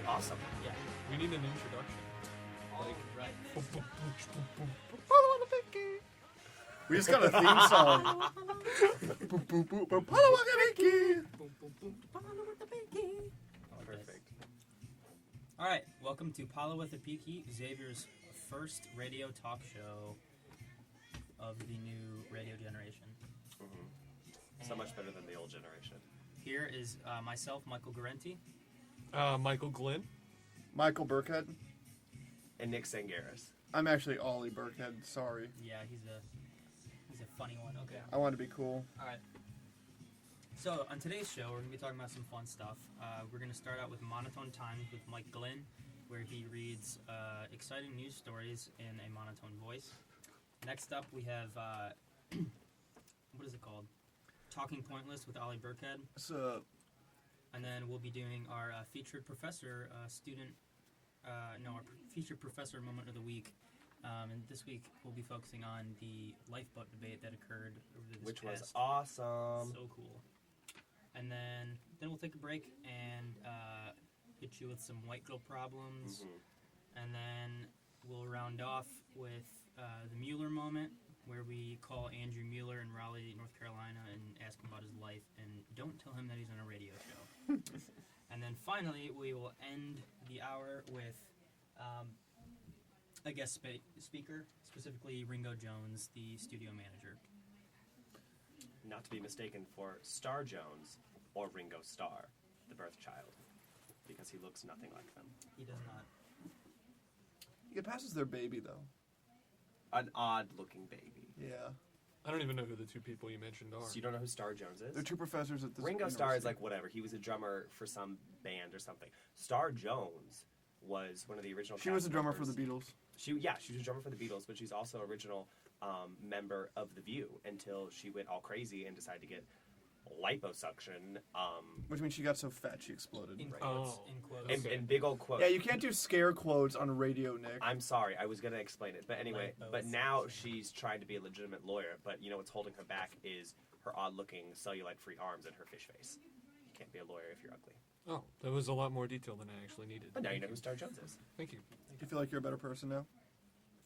Awesome. Yeah. We need an introduction. Like, right. PalawaThepiki. We just got a theme song. PalawaThepiki. Perfect. All right, welcome to PalawaThepiki, Xavier's first radio talk show of the new radio generation. So much better than the old generation. Here is myself, Michael Garenti. Michael Glynn. Michael Burkhead. And Nick Sangaris. I'm actually Ollie Burkhead. Sorry. Yeah, he's a funny one. Okay. I wanted to be cool. All right. So on today's show, we're gonna be talking about some fun stuff. We're gonna start out with Monotone Times with Mike Glynn, where he reads exciting news stories in a monotone voice. Next up, we have what is it called? Talking Pointless with Ollie Burkhead. So, And then we'll be doing our featured professor our featured professor moment of the week. And this week we'll be focusing on the lifeboat debate that occurred over this Which was past. awesome. So cool. And then we'll take a break and hit you with some white girl problems. And then we'll round off with the Mueller moment, where we call Andrew Mueller in Raleigh, North Carolina, and ask him about his life, and don't tell him that he's on a radio show. And then finally, we will end the hour with a guest speaker, specifically Ringo Jones, the studio manager. Not to be mistaken for Star Jones or Ringo Starr, the birth child, because he looks nothing like them. He does not. it passes their baby, though. An odd-looking baby. Yeah. I don't even know who the two people you mentioned are. So you don't know who Star Jones is? They're two professors at this Ringo university. Starr is like whatever. He was a drummer for some band or something. Star Jones was one of the original. She was cast a drummer for members. the Beatles. She was a drummer for the Beatles, but she's also original member of The View until she went all crazy and decided to get liposuction. Which means she got so fat she exploded. In Right. quotes. Oh. In quotes. Okay. And big old quote. Yeah, you can't do scare quotes on radio, Nick. I'm sorry, I was going to explain it. But anyway, Lipos. but now she's trying to be a legitimate lawyer. But you know what's holding her back is her odd-looking cellulite-free arms and her fish face. You can't be a lawyer if you're ugly. Oh, that was a lot more detail than I actually needed. But now you know who Star Jones is. Thank you. Do you feel like you're a better person now?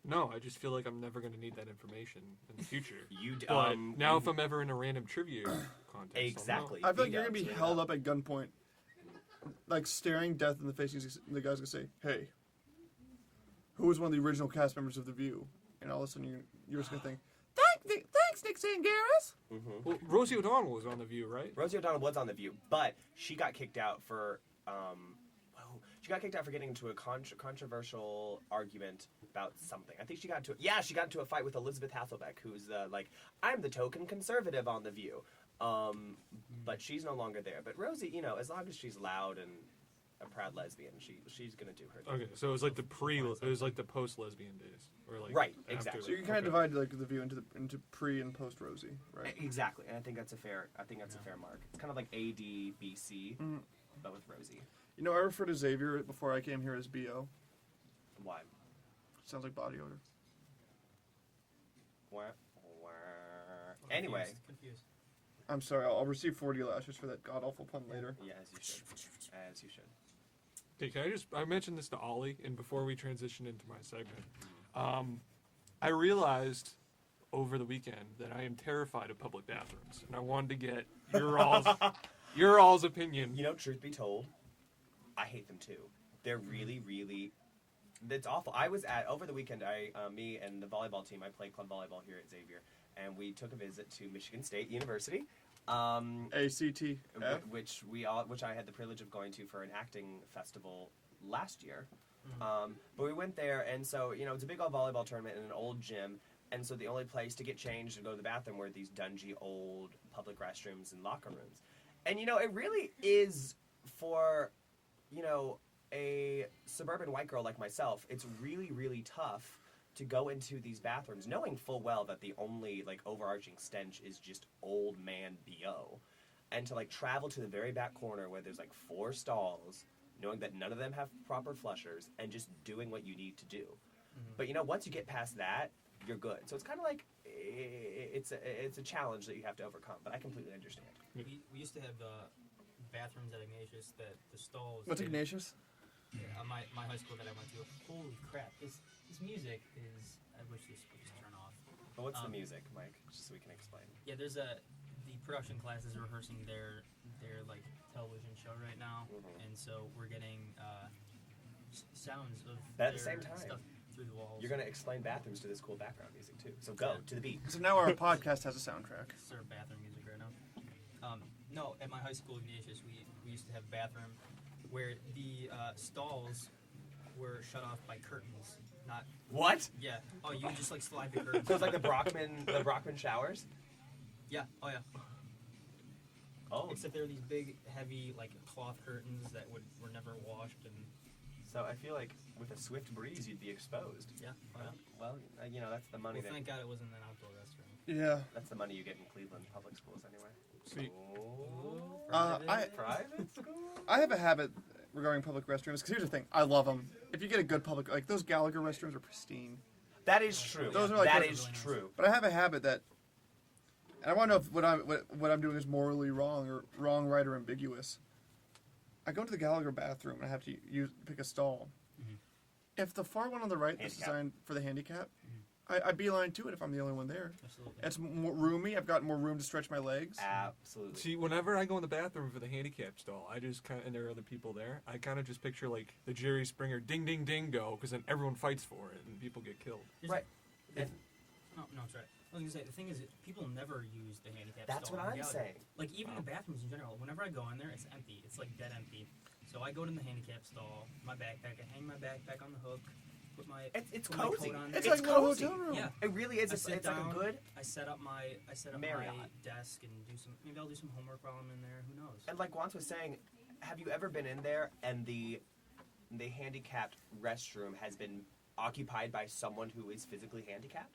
No, I just feel like I'm never going to need that information in the future. But Now if I'm ever in a random trivia contest, exactly. I feel like you're going to be Straight held up at gunpoint, like staring death in the face. And the guy's going to say, hey, who was one of the original cast members of The View? And all of a sudden you're just going to think, thanks, Nick Sangaris. Well, Rosie O'Donnell was on The View, right? Rosie O'Donnell was on The View, but she got kicked out for getting into a controversial argument about something. I think she got into a fight with Elizabeth Hasselbeck, who's like, I'm the token conservative on The View. But she's no longer there. But Rosie, you know, as long as she's loud and a proud lesbian, she's gonna do her thing. Okay, so it was like the post-lesbian days, or like Right, after exactly. So you can kind of divide like The View into pre and post Rosie, right? Exactly, and I think that's a fair mark. It's kind of like ADBC, but with Rosie. You know, I refer to Xavier before I came here as B.O. Why? Sounds like body odor. Anyway. Confused. I'm sorry, I'll receive 40 lashes for that god-awful pun later. Yeah, as you should. As you should. Okay, I mentioned this to Ollie, and before we transition into my segment, I realized over the weekend that I am terrified of public bathrooms, and I wanted to get your all's opinion. You know, truth be told, I hate them too. They're really, really. It's awful. I was over the weekend. Me and the volleyball team. I play club volleyball here at Xavier, and we took a visit to Michigan State University. ACT. Which I had the privilege of going to for an acting festival last year. But we went there, and so you know, it's a big old volleyball tournament in an old gym, and so the only place to get changed and go to the bathroom were these dungy old public restrooms and locker rooms. And you know, it really is for, you know, a suburban white girl like myself, it's really, really tough to go into these bathrooms knowing full well that the only, like, overarching stench is just old man B.O. And to, like, travel to the very back corner where there's, like, 4 stalls, knowing that none of them have proper flushers, and just doing what you need to do. But, you know, once you get past that, you're good. So it's kind of like, it's a challenge that you have to overcome, but I completely understand. We used to have bathrooms at Ignatius that the stalls. What's Ignatius? my high school that I went to. Holy crap! This music is. I wish this would just turn off. But what's the music, Mike? Just so we can explain. Yeah, the production classes are rehearsing their like television show right now, and so we're getting sounds of But at the their same time, stuff through the walls. You're gonna explain bathrooms to this cool background music too. So go to the beat. So now our podcast has a soundtrack. It's our bathroom music right now. No, at my high school, Ignatius, we used to have a bathroom where the stalls were shut off by curtains. Not What? yeah. Oh, you just like slide the curtains. So it's like the Brockman showers. Yeah. Oh yeah. Oh. Except there are these big, heavy like cloth curtains that were never washed and. So I feel like with a swift breeze, you'd be exposed. Yeah. Oh yeah. Well, you know that's the money Well, that thank God it wasn't an outdoor restroom. Yeah. that's the money you get in Cleveland public schools anyway. See, Private school. I have a habit regarding public restrooms, because here's the thing, I love them. If you get a good public, like those Gallagher restrooms are pristine. That is true. Those are like that really is nice. true. But I have a habit that, and I want to know if what I'm doing is morally wrong or wrong, right, or ambiguous. I go into the Gallagher bathroom and I have to pick a stall. Mhm. If the far one on the right that's Handicap. designed for the handicap, I beeline to it if I'm the only one there. Absolutely. It's more roomy. I've got more room to stretch my legs. Absolutely. see, whenever I go in the bathroom for the handicap stall, I just kind of, and there are other people there, I kind of just picture like the Jerry Springer ding ding ding go, because then everyone fights for it and people get killed. Right. And No, it's right. I was gonna say the thing is that people never use the handicap that's stall what in I'm Gallagher. saying. Like even the bathrooms in general. Whenever I go in there, it's empty. It's like dead empty. So I go to the handicap stall, my backpack. I hang my backpack on the hook. Put my It's put my cozy. coat on It's there. like a little cozy. hotel room. Yeah. It really is. I It's sit like down, a good. I set up my Marriott. desk and maybe I'll do some homework while I'm in there. Who knows? And like Wants was saying, have you ever been in there and the handicapped restroom has been occupied by someone who is physically handicapped?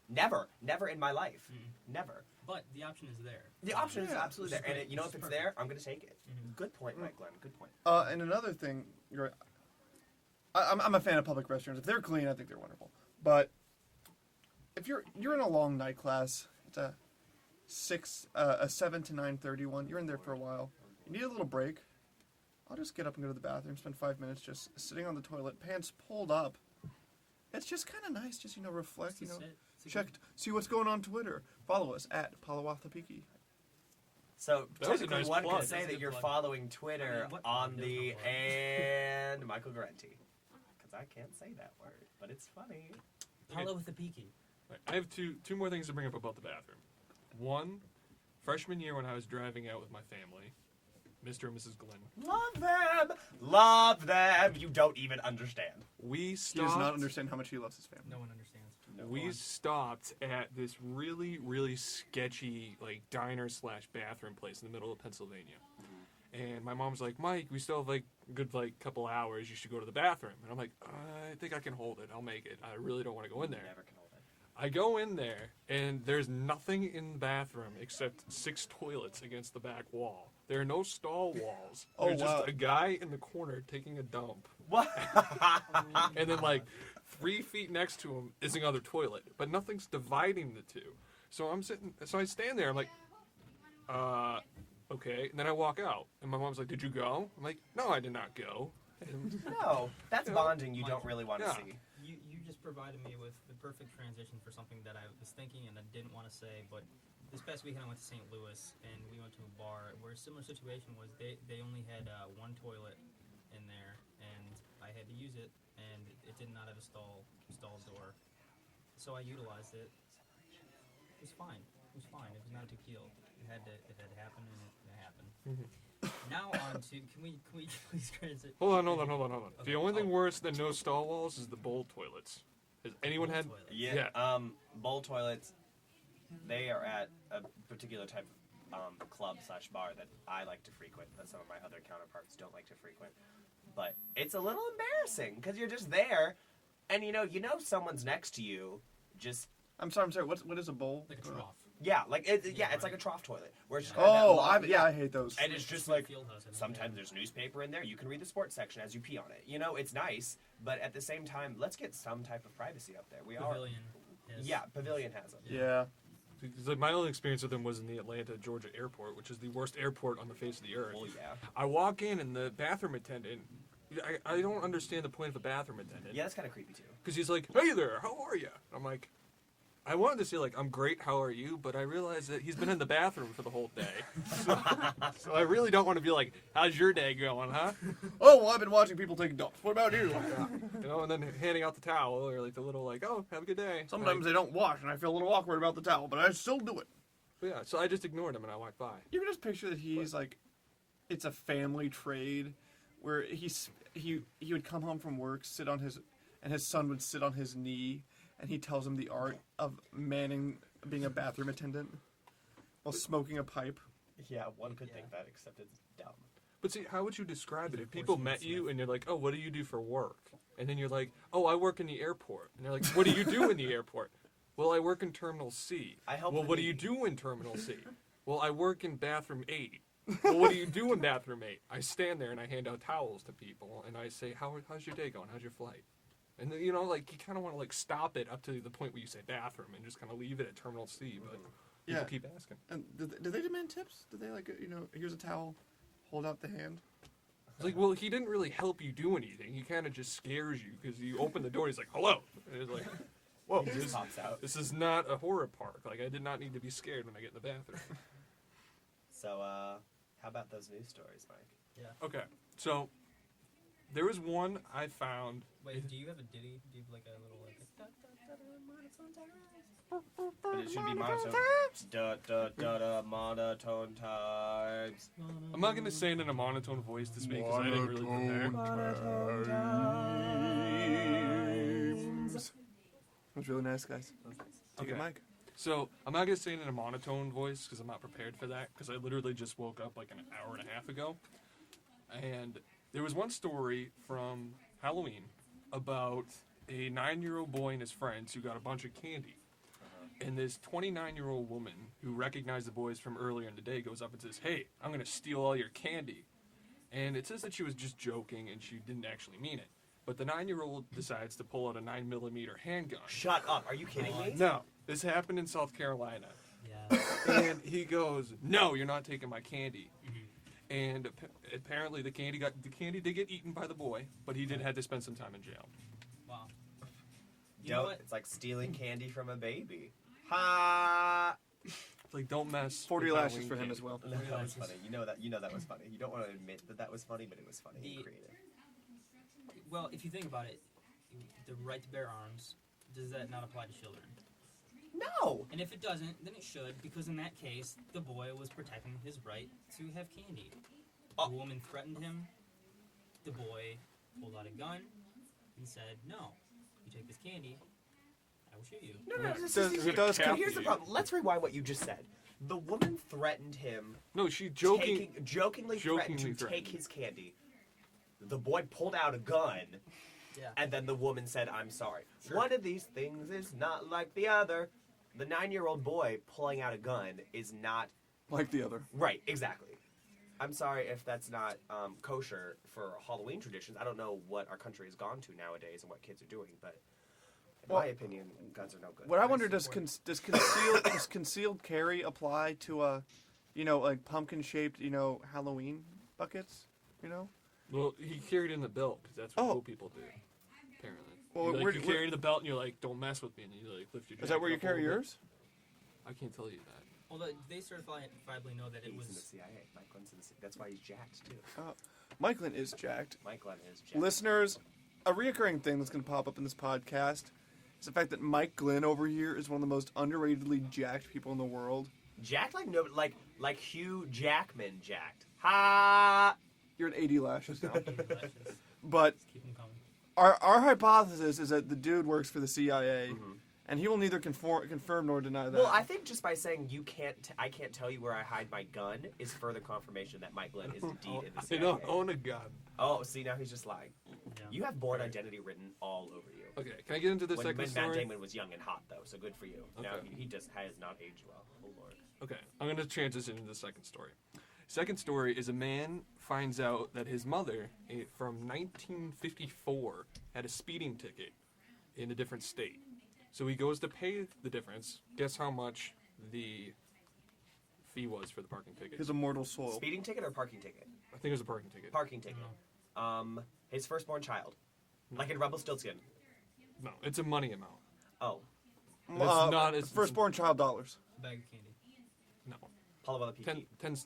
Never in my life. Never. But the option is there. The option is Yeah, absolutely which is there, and great, you know which if is it's perfect. there, I'm gonna take it. Mhm. Good point, Mike Glenn. Good point. And another thing, I'm a fan of public restrooms. If they're clean, I think they're wonderful. But if you're in a long night class, it's a 7 to 9:30 one. You're in there for a while. You need a little break. I'll just get up and go to the bathroom. Spend 5 minutes just sitting on the toilet, pants pulled up. It's just kind of nice, just reflect. It's a sit. It's a Check, see what's going on Twitter. Follow us at PalawaThepiki. So That was a technically, nice one plug. could say That's a that good you're plug. following Twitter I mean, what on plug? the There's no plug. and Michael Garenti, because I can't say that word, but it's funny. PalawaThepiki. Right, I have two more things to bring up about the bathroom. One, freshman year when I was driving out with my family, Mr. and Mrs. Glenn, Love them. You don't even understand. we He does stopped. not understand how much he loves his family. No one understands. We stopped at this really, really sketchy like diner / bathroom place in the middle of Pennsylvania. And my mom's like, Mike, we still have like a good couple hours. You should go to the bathroom. And I'm like, I think I can hold it. I'll make it. I really don't want to go in there. Never can hold it. I go in there, and there's nothing in the bathroom except 6 toilets against the back wall. There are no stall walls. Oh, There's wow. just a guy in the corner taking a dump. What? And then, 3 feet next to him is another toilet. But nothing's dividing the two. So I stand there, I'm like, okay. And then I walk out. And my mom's like, did you go? I'm like, no, I did not go. And No, that's You know, bonding you don't really want to yeah. see. You just provided me with the perfect transition for something that I was thinking and I didn't want to say, but this past weekend I went to St. Louis and we went to a bar where a similar situation was they only had one toilet in there and I had to use it and it did not have a stall door, so I utilized it. It was fine. It was fine. It was not a big deal. It had to happen and it happened. Now on to can we please transit? hold on. The Okay. only thing Oh. worse than no stall walls is the bowl toilets. Has anyone Bowl had... toilets. Yeah. Bowl toilets. They are at a particular type of club / bar that I like to frequent, that some of my other counterparts don't like to frequent. But it's a little embarrassing because you're just there, and you know someone's next to you. Just I'm sorry. What is a bowl? Like a trough. yeah, it's Yeah, like right. a trough toilet where it's just kind of that Oh, long- I hate those. and it's just Like like field house, I think, sometimes yeah. there's newspaper in there. You can read the sports section as you pee on it. It's nice, but at the same time, let's get some type of privacy up there. We are. Pavilion. Yes. Yeah, Pavilion has them. Yeah. Because, my only experience with them was in the Atlanta, Georgia airport, which is the worst airport on the face of the earth. Well, yeah. I walk in, and the bathroom attendant I don't understand the point of a bathroom attendant. Yeah, that's kind of creepy too. Because he's like, hey there, how are you? I'm like, I wanted to say, like, I'm great, how are you? But I realized that he's been in the bathroom for the whole day. So I really don't want to be like, how's your day going, huh? Oh, well, I've been watching people take dumps. What about you? You know, and then handing out the towel, or like the little, like, oh, have a good day. Sometimes they don't wash, and I feel a little awkward about the towel, but I still do it. But yeah, so I just ignored him and I walked by. You can just picture that he's like, it's a family trade, where he would come home from work, and his son would sit on his knee, and he tells him the art of being a bathroom attendant while smoking a pipe. Yeah, one could think that, except it's dumb. But see, how would you describe it if people met you and you're like, oh, what do you do for work? And then you're like, oh, I work in the airport. And they're like, what do you do in the airport? Well, I work in Terminal C. Well, what do you do in Terminal C? Well, I work in Bathroom 8. Well, what do you do in Bathroom 8? I stand there and I hand out towels to people and I say, how's your day going? How's your flight? And then, you know, like, you kind of want to, like, stop it up to the point where you say bathroom and just kind of leave it at Terminal C, but people keep asking. And do they demand tips? Do they, like, here's a towel, hold out the hand? It's like, well, he didn't really help you do anything. He kind of just scares you because you open the door and he's like, hello. And it's like, whoa, He just pops out. this is not a horror park. Like, I did not need to be scared when I get in the bathroom. So, how about those news stories, Mike? Okay, so there was one I found. Wait, do you have a ditty? Do you have like a little like? But it should be monotone. Da da da da monotone times. I'm not gonna say it in a monotone voice this week because I didn't really prepare. That was really nice, guys. Take it, Mike. So I'm not gonna say it in a monotone voice because I'm not prepared for that because I literally just woke up like an hour and a half ago, and there was one story from Halloween about a 9-year-old boy and his friends who got a bunch of candy. And this 29-year-old woman who recognized the boys from earlier in the day goes up and says, hey, I'm going to steal all your candy. And it says that she was just joking and she didn't actually mean it. But the 9-year-old decides to pull out a 9mm handgun. Shut up. Are you kidding me? No, this happened in South Carolina. Yeah. And he goes, no, you're not taking my candy. And apparently the candy did get eaten by the boy, but he did have to spend some time in jail. Wow. You know what? It's like stealing candy from a baby. Ha! It's like, don't mess. 40 with lashes Halloween for him candy. as well. That was funny. You know that was funny. You don't want to admit that was funny, but it was funny and creative. Well, if you think about it, the right to bear arms, does that not apply to children? No! And if it doesn't, then it should, because in that case, the boy was protecting his right to have candy. Oh. The woman threatened him. The boy pulled out a gun and said, no, you take this candy, I will shoot you. No, here's the problem. Let's rewind what you just said. The woman threatened him. No, she jokingly threatened to take his candy. The boy pulled out a gun. Yeah. And then the woman said, I'm sorry. Sure. One of these things is not like the other. The 9-year-old boy pulling out a gun is not... Like the other. Right, exactly. I'm sorry if that's not kosher for Halloween traditions. I don't know what our country has gone to nowadays and what kids are doing, but in my opinion, guns are no good. What I wonder, does concealed carry apply to, like pumpkin-shaped, Halloween buckets, Well, he carried in the belt because that's what cool people do, apparently. Well, you carry the belt and you're like, don't mess with me, and you like lift your jacket. Is that where you up a carry little yours? bit. I can't tell you that. Although they certifiably know that it He's in the was... CIA. Mike Glenn's in the CIA. That's why he's jacked, too. Mike Glenn is jacked. Mike Glenn is jacked. Listeners, a reoccurring thing that's going to pop up in this podcast is the fact that Mike Glenn over here is one of the most underratedly jacked people in the world. Jacked like Hugh Jackman jacked. Ha! You're at 80 lashes now. Lashes. But Keep them coming. our hypothesis is that the dude works for the CIA, and he will neither confirm nor deny that. Well, I think just by saying I can't tell you where I hide my gun is further confirmation that Mike Glenn is indeed in the I CIA. don't own a gun. Oh, see, now he's just lying. Yeah. You have Born Identity written all over you. Okay, can I get into the When second Matt story? Damon was young and hot, though, so good for you. Now Okay. he just has not aged well. Oh, Lord. Okay, I'm going to transition into the second story. Second story is a man finds out that his mother, from 1954, had a speeding ticket in a different state. So he goes to pay the difference. Guess how much the fee was for the parking ticket? his immortal soul. Speeding ticket or parking ticket? I think it was a parking ticket. Parking ticket. His firstborn child. Like in Rumpelstiltskin. No, it's a money amount. Oh. And it's not. It's Firstborn child dollars. A bag of candy. No. PalawaThepiki.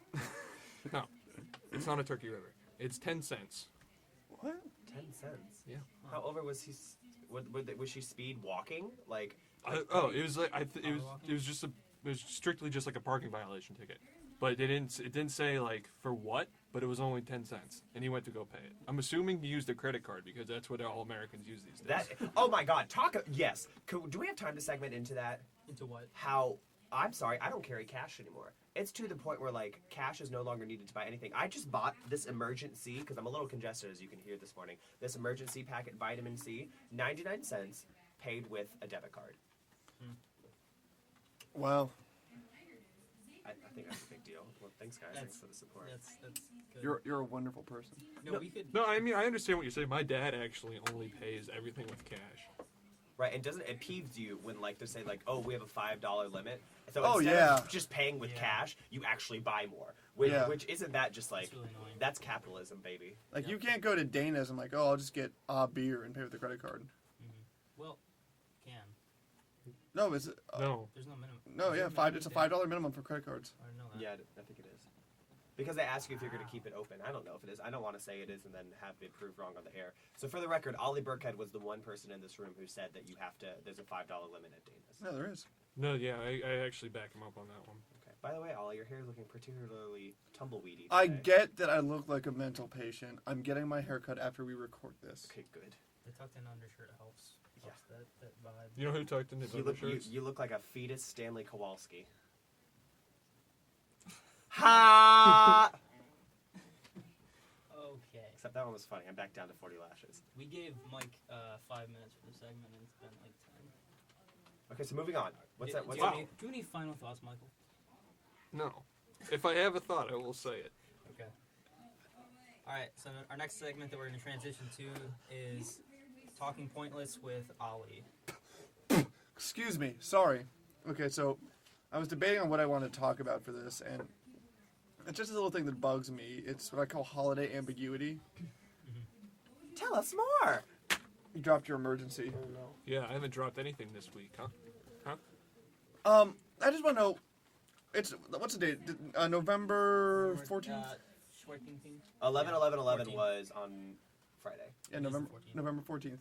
No, it's not a turkey river. It's 10 cents. What? 10 cents. Yeah. How over was he? Was she speed walking? Like. It was like it was strictly just like a parking violation ticket, but it didn't say like for what, but it was only 10 cents, and he went to go pay it. I'm assuming he used a credit card because that's what all Americans use these days. Oh my God! Yes. Do we have time to segment into that? Into what? How? I'm sorry, I don't carry cash anymore. It's to the point where like cash is no longer needed to buy anything. I just bought this emergency because I'm a little congested, as you can hear this morning. This emergency packet vitamin C, 99 cents, paid with a debit card. Wow. I think that's a big deal. Well, thanks guys. Thanks for the support. That's good. You're a wonderful person. No, we could. No, I mean I understand what you're saying. My dad actually only pays everything with cash. Right, and it peeves you when like they say like, oh, we have a $5 limit. So Oh, instead yeah. of just paying with Yeah. cash, you actually buy more. Which, Yeah. which isn't that just like It's really annoying. that's capitalism, baby? Like, you can't go to Dana's and like, oh, I'll just get a beer and pay with a credit card. Well, can. No, it's No. There's no minimum. no, Is yeah, there a it's a minimum? $5 minimum for credit cards. I didn't know that. Yeah, I think it is. Because they ask you if you're going to keep it open. I don't know if it is. I don't want to say it is and then have it proved wrong on the air. So for the record, Ollie Burkhead was the one person in this room who said that there's a $5 limit at Dana's. No, there is. No, yeah, I actually back him up on that one. Okay. By the way, Ollie, your hair is looking particularly tumbleweedy I today. get that I look like a mental patient. I'm getting my haircut after we record this. Okay, good. The tucked in undershirt helps. Helps that vibe. You know who tucked in his undershirts? You look like a fetus Stanley Kowalski. Ha! Okay. Except that one was funny. I'm back down to 40 lashes. We gave Mike 5 minutes for the segment, and it's been like 10. Okay, so moving on. What's that? What's do, you that? have any, do you have any final thoughts, Michael? No. If I have a thought, I will say it. Okay. All right. So our next segment that we're going to transition to is Talking Pointless with Ollie. Excuse me. Sorry. Okay, so I was debating on what I want to talk about for this, and it's just a little thing that bugs me. It's what I call holiday ambiguity. Tell us more. You dropped your emergency. Oh no. Yeah, I haven't dropped anything this week, huh? I just want to know. What's the date? November 14th. 11/11/11 was on Friday. Yeah, It is the November 14th. November 14th.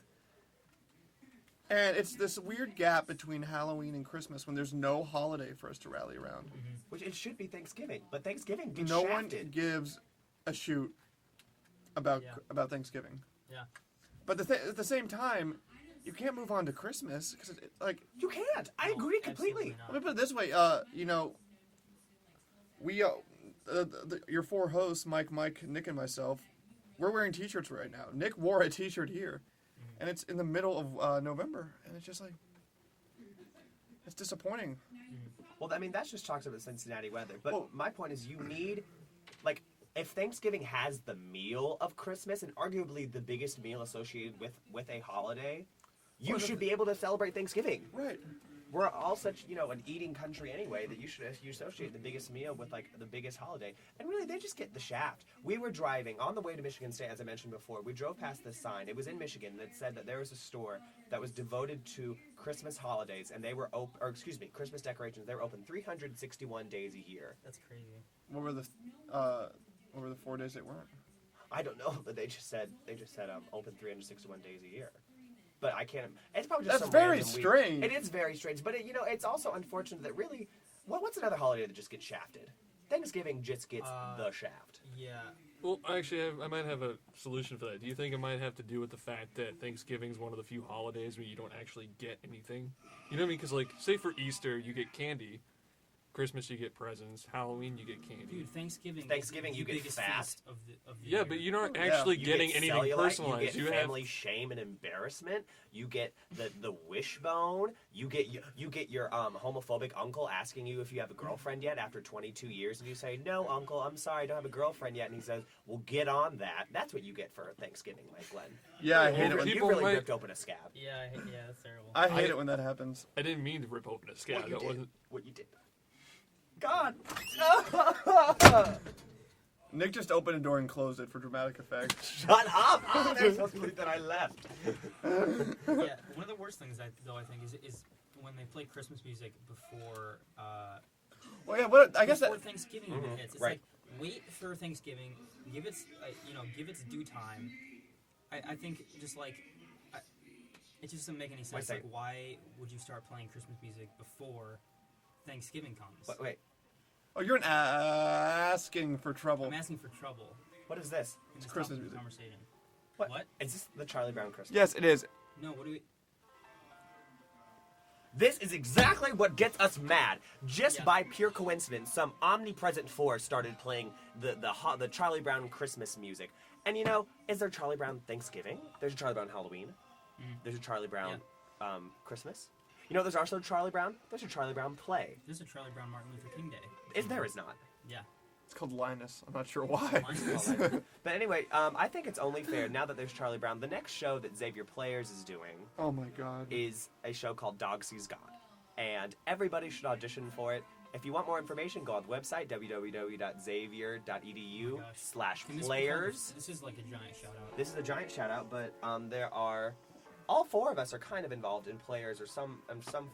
And it's this weird gap between Halloween and Christmas when there's no holiday for us to rally around. Which it should be Thanksgiving, but Thanksgiving gets No one shafted. gives a shoot about Yeah. about Thanksgiving. Yeah. But at the same time, you can't move on to Christmas because like You can't. I No, agree completely. absolutely not. let me put it this way. We your four hosts, Mike, Nick, and myself, we're wearing T-shirts right now. Nick wore a T-shirt here, and it's in the middle of November, and it's just like it's disappointing. Well, I mean, that's just talks about Cincinnati weather. But Well- my point is, you need, like, if Thanksgiving has the meal of Christmas and arguably the biggest meal associated with a holiday, you Well, should be able to celebrate Thanksgiving. Right. We're all such, an eating country anyway that you associate the biggest meal with like the biggest holiday, and really they just get the shaft. We were driving on the way to Michigan State, as I mentioned before. We drove past this sign. It was in Michigan that said that there was a store that was devoted to Christmas holidays, and they were Christmas decorations. They were open 361 days a year. That's crazy. What were the 4 days they weren't? I don't know, but they just said open 361 days a year. But I can't. It's probably just That's some very random week. strange. It is very strange, but it's also unfortunate that really, what's another holiday that just gets shafted? Thanksgiving just gets the shaft. Yeah. Well, actually, I might have a solution for that. Do you think it might have to do with the fact that Thanksgiving is one of the few holidays where you don't actually get anything? You know what I mean? Because, like, say for Easter, you get candy. Christmas, you get presents. Halloween, you get candy. Dude, Thanksgiving Thanksgiving, is you the get biggest fat. feast of the Yeah, year. but you're not Yeah. actually You getting get anything cellulite, personalized. You get family shame and embarrassment. You get the wishbone. You get your homophobic uncle asking you if you have a girlfriend yet after 22 years, and you say, "No, uncle, I'm sorry, I don't have a girlfriend yet." And he says, "Well, get on that." That's what you get for Thanksgiving, Mike Glenn. Yeah, I hate Well, it when You people really might- ripped open a scab. Yeah, that's terrible. I hate it when that happens. I didn't mean to rip open a scab. What you That did. wasn't. What you did. God. Nick just opened a door and closed it for dramatic effect. Shut up! Oh, they're supposed to believe that I left. Yeah, one of the worst things, I think, is when they play Christmas music before Well, yeah, what I guess before that Thanksgiving even hits. It's Right. like, wait for Thanksgiving, give its give its due time. I think just like it just doesn't make any sense. Like, why would you start playing Christmas music before Thanksgiving comes? Wait, oh, you're asking for trouble. I'm asking for trouble. what is this? In this Christmas topic of music. conversation. What? Is this the Charlie Brown Christmas? Yes, it is. No, what do we? This is exactly what gets us mad. Just Yeah. by pure coincidence, some omnipresent force started playing the Charlie Brown Christmas music. And you know, is there Charlie Brown Thanksgiving? There's a Charlie Brown Halloween. There's a Charlie Brown Christmas. You know, there's also Charlie Brown. There's a Charlie Brown play. This is a Charlie Brown Martin Luther King Day. Is not. Yeah. It's called Linus. I'm not sure why. But anyway, I think it's only fair now that there's Charlie Brown. The next show that Xavier Players is doing Oh my god. is a show called Dog Sees God, and everybody should audition for it. If you want more information, go on the website www.xavier.edu/players. This is like a giant shout out. This is a giant shout out, but there are all four of us are kind of involved in players or some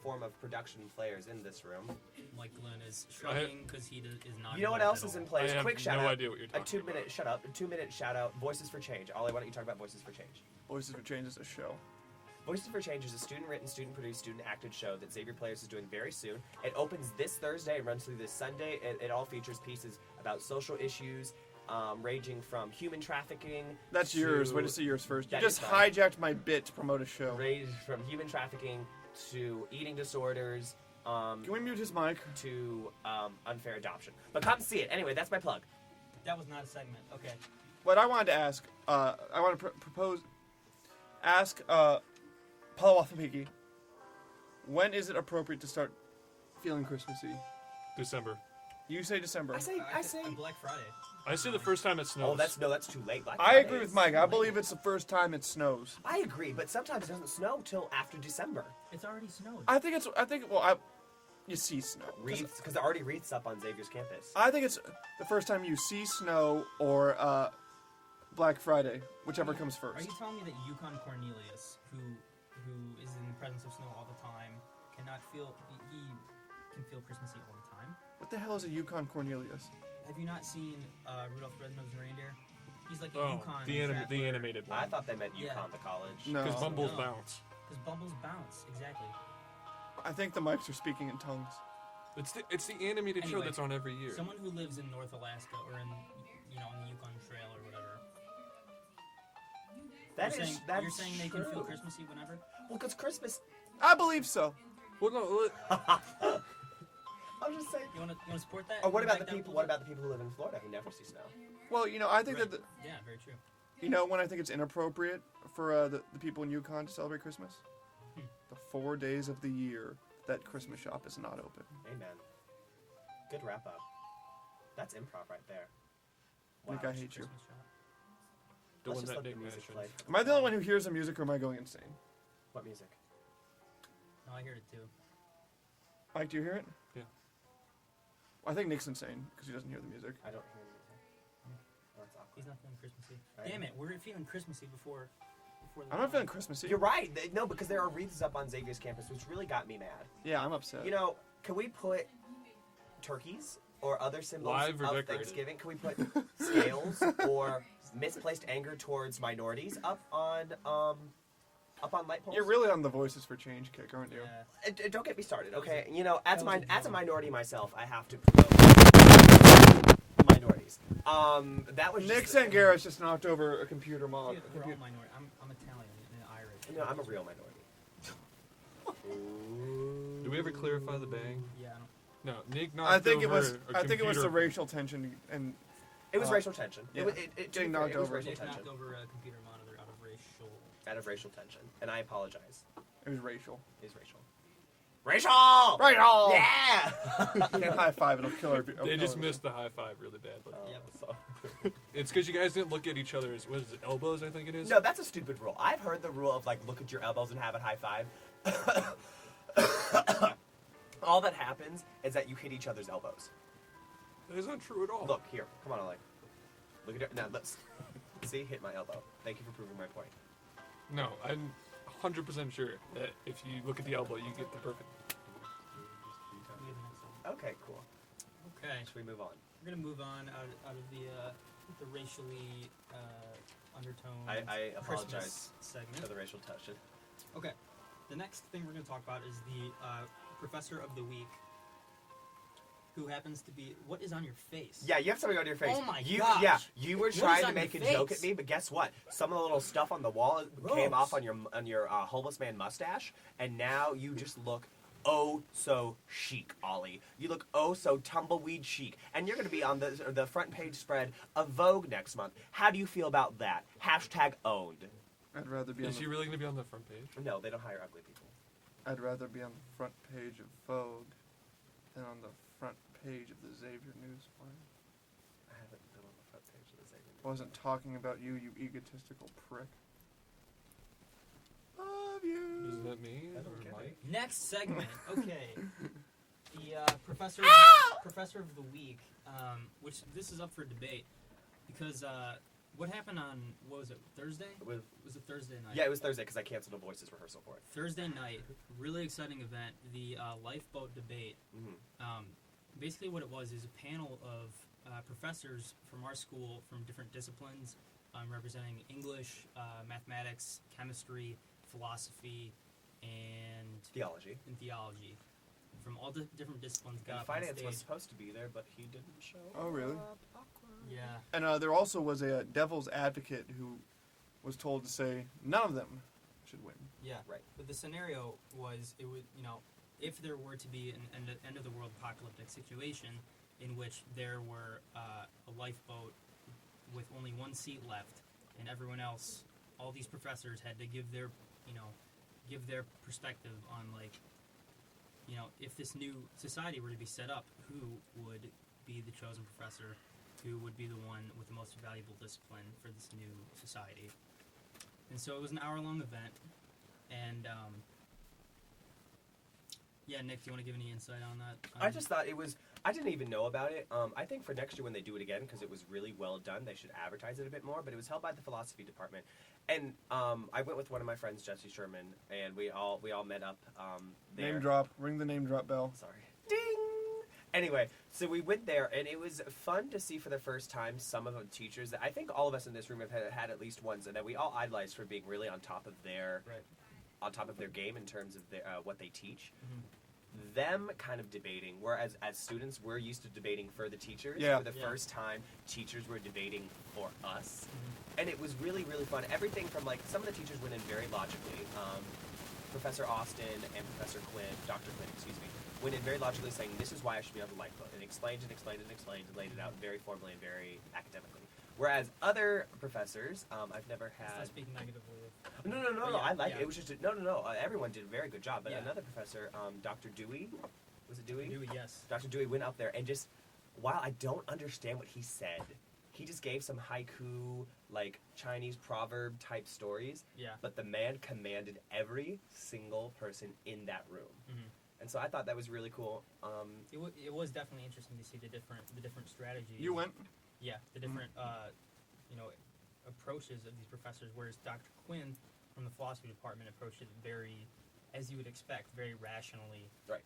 form of production players in this room. Like Glenn is shrugging because he is not. You know what else is in I players? have Quick no shout out. idea what you're A talking 2 minute shut up. A 2 minute shout out. Voices for Change. Ollie, why don't you talk about Voices for Change? Voices for Change is a show. Voices for Change is a student-written, student-produced, student-acted show that Xavier Players is doing very soon. It opens this Thursday and runs through this Sunday. It all features pieces about social issues, ranging from human trafficking. That's yours. Way to say yours first. You That just is fine. hijacked my bit to promote a show. Ranging from human trafficking to eating disorders. Can we mute his mic? To unfair adoption. But come see it. Anyway, that's my plug. That was not a segment. Okay. What I wanted to ask, I want to ask PalawaThepiki, when is it appropriate to start feeling Christmassy? December. You say December. I say. Black Friday. I say the first time it snows. Oh, that's too late. Black I Friday agree with is- Mike. I believe it's the first time it snows. I agree, but sometimes it doesn't snow till after December. It's already snowed. You see snow. Wreaths, because there are already wreaths up on Xavier's campus. I think it's the first time you see snow or Black Friday, whichever comes Are first. you telling me that Yukon Cornelius, who is in the presence of snow all the time, cannot feel he can feel Christmassy all the time? What the hell is a Yukon Cornelius? Have you not seen Rudolph the Red-Nosed Reindeer? He's like a Oh, Yukon. the animated one. I thought they meant Yeah. UConn, the college. No. Because Bumbles No. bounce. Because bumbles bounce, exactly. I think the mics are speaking in tongues. It's the animated show Anyway, that's on every year. Someone who lives in North Alaska or in on the Yukon Trail or whatever. You're saying they can feel Christmassy whenever? Well, because Christmas. I believe so. Well, no, I'm just saying. You want to support that? Or what You about back the that people? a What little about the people who live in Florida who never see snow? Well, I think Right. that Yeah, very true. when I think it's inappropriate for the people in Yukon to celebrate Christmas, the 4 days of the year that Christmas shop is not open. Amen. Good wrap up. That's improv right there. Nick, I hate you. Christmas shop. the Let's one just that let the Nick music mentioned. play. Am I the only one who hears the music, or am I going insane? What music? No, I heard it too. Mike, do you hear it? Yeah. I think Nick's insane because he doesn't hear the music. I don't hear anything. Oh, that's awkward. He's not feeling Christmassy. Right. Damn it, we're feeling Christmassy before the I'm not feeling Christmassy. You're right. No, because there are wreaths up on Xavier's campus, which really got me mad. Yeah, I'm upset. You know, can we put turkeys or other symbols Live or of decorated? Thanksgiving? Can we put scales or misplaced anger towards minorities up on light poles? You're really on the Voices for Change kick, aren't you? Yeah. Don't get me started, okay? You know, that was a as a joke. minority myself, I have to promote minorities. That was Nick just, Sangaris just knocked over a computer mod. Dude, we're all minority. I'm Italian and Irish. No, I'm a real minority. Do we ever clarify the bang? Yeah, I don't. No, Nick knocked I think it over was. a I think it was the computer- racial tension and It was Uh, racial tension. yeah. It Getting knocked it was over. racial Nick tension. knocked over a computer monitor out of racial. Out of racial tension, and I apologize. it was racial. It's racial. Racial! Racial! Yeah! Can't high five. It'll kill our. They just missed the high five really badly. Yep. So- It's because you guys didn't look at each other's, what is it, elbows, I think it is? No, that's a stupid rule. I've heard the rule of like look at your elbows and have a high five. All that happens is that you hit each other's elbows. That is not true at all. Look here, come on, Ollie. Look at it. Now, let's see. Hit my elbow. Thank you for proving my point. No, I'm 100% sure that if you look at the elbow, you get the perfect. Okay, cool. Okay, Should we move on? we're gonna move on out of the racially undertoned I apologize Christmas segment. for the racial touch. Okay, the next thing we're gonna talk about is the professor of the week, who happens to be what is on your face. Yeah, you have something on your face. Oh my you, gosh. Yeah, you were What trying is to on make a your joke face? at me, but guess what? Some of the little stuff on the wall came Gross. off on your homeless man mustache, and now you just look oh so chic, Ollie. You look oh so tumbleweed chic, and you're going to be on the front page spread of Vogue next month. How do you feel about that? Hashtag owned. I'd rather be on Is she really going to be on the front page? No, they don't hire ugly people. I'd rather be on the front page of Vogue than on the front page of the Xavier Newswire. I haven't been on the front page of the Xavier. Wasn't talking about you, you egotistical prick. Love you. Is that me I don't or get Mike? Next segment. Okay, the professor of the week, which this is up for debate because what happened on what was it Thursday? Was it Thursday night? Yeah, it was Thursday because I canceled a voices rehearsal for it. Thursday night, really exciting event, the lifeboat debate. Mm-hmm. Basically what it was is a panel of professors from our school from different disciplines, representing English, mathematics, chemistry, philosophy, and Theology. theology. From all the different disciplines got And up on finance was stage. supposed to be there, but he didn't show Oh, really? up. Awkward. Yeah. And there also was a devil's advocate who was told to say none of them should win. Yeah. Right. But the scenario was, it would, if there were to be an end of the world apocalyptic situation in which there were a lifeboat with only one seat left, and everyone else, all these professors had to give their perspective on if this new society were to be set up, who would be the chosen professor, who would be the one with the most valuable discipline for this new society. And so it was an hour-long event, and yeah, Nick, do you want to give any insight on that? I just thought it was. I didn't even know about it. I think for next year when they do it again, because it was really well done, they should advertise it a bit more. But it was held by the philosophy department, and I went with one of my friends, Jesse Sherman, and we all met up there. Name drop. Ring the name drop bell. Sorry. Ding. Anyway, so we went there, and it was fun to see for the first time some of the teachers that I think all of us in this room have had at least once, and that we all idolized for being really on top of their game in terms of what they teach. Mhm. Them kind of debating, whereas as students we're used to debating for the teachers. Yeah. For the Yeah. first time, teachers were debating for us, Mhm. and it was really, really fun. Everything from some of the teachers went in very logically. Professor Austin and Professor Quinn, Dr. Quinn, excuse me, went in very logically saying this is why I should be on the lifeboat, and explained and explained and explained and laid it out very formally and very academically. Whereas other professors, I've never Let's not had. speak negatively of No. But yeah, I like yeah. it. It was just no. Everyone did a very good job, but Yeah. another professor, Dr. Dewey, was it Dewey? Dewey, yes. Dr. Dewey went up there and just, while I don't understand what he said, he just gave some haiku, Chinese proverb type stories. Yeah. But the man commanded every single person in that room, Mhm. and so I thought that was really cool. It was definitely interesting to see the different strategies. You went. Yeah, the different approaches of these professors. Whereas Dr. Quinn from the philosophy department approached it very, as you would expect, very rationally. Right.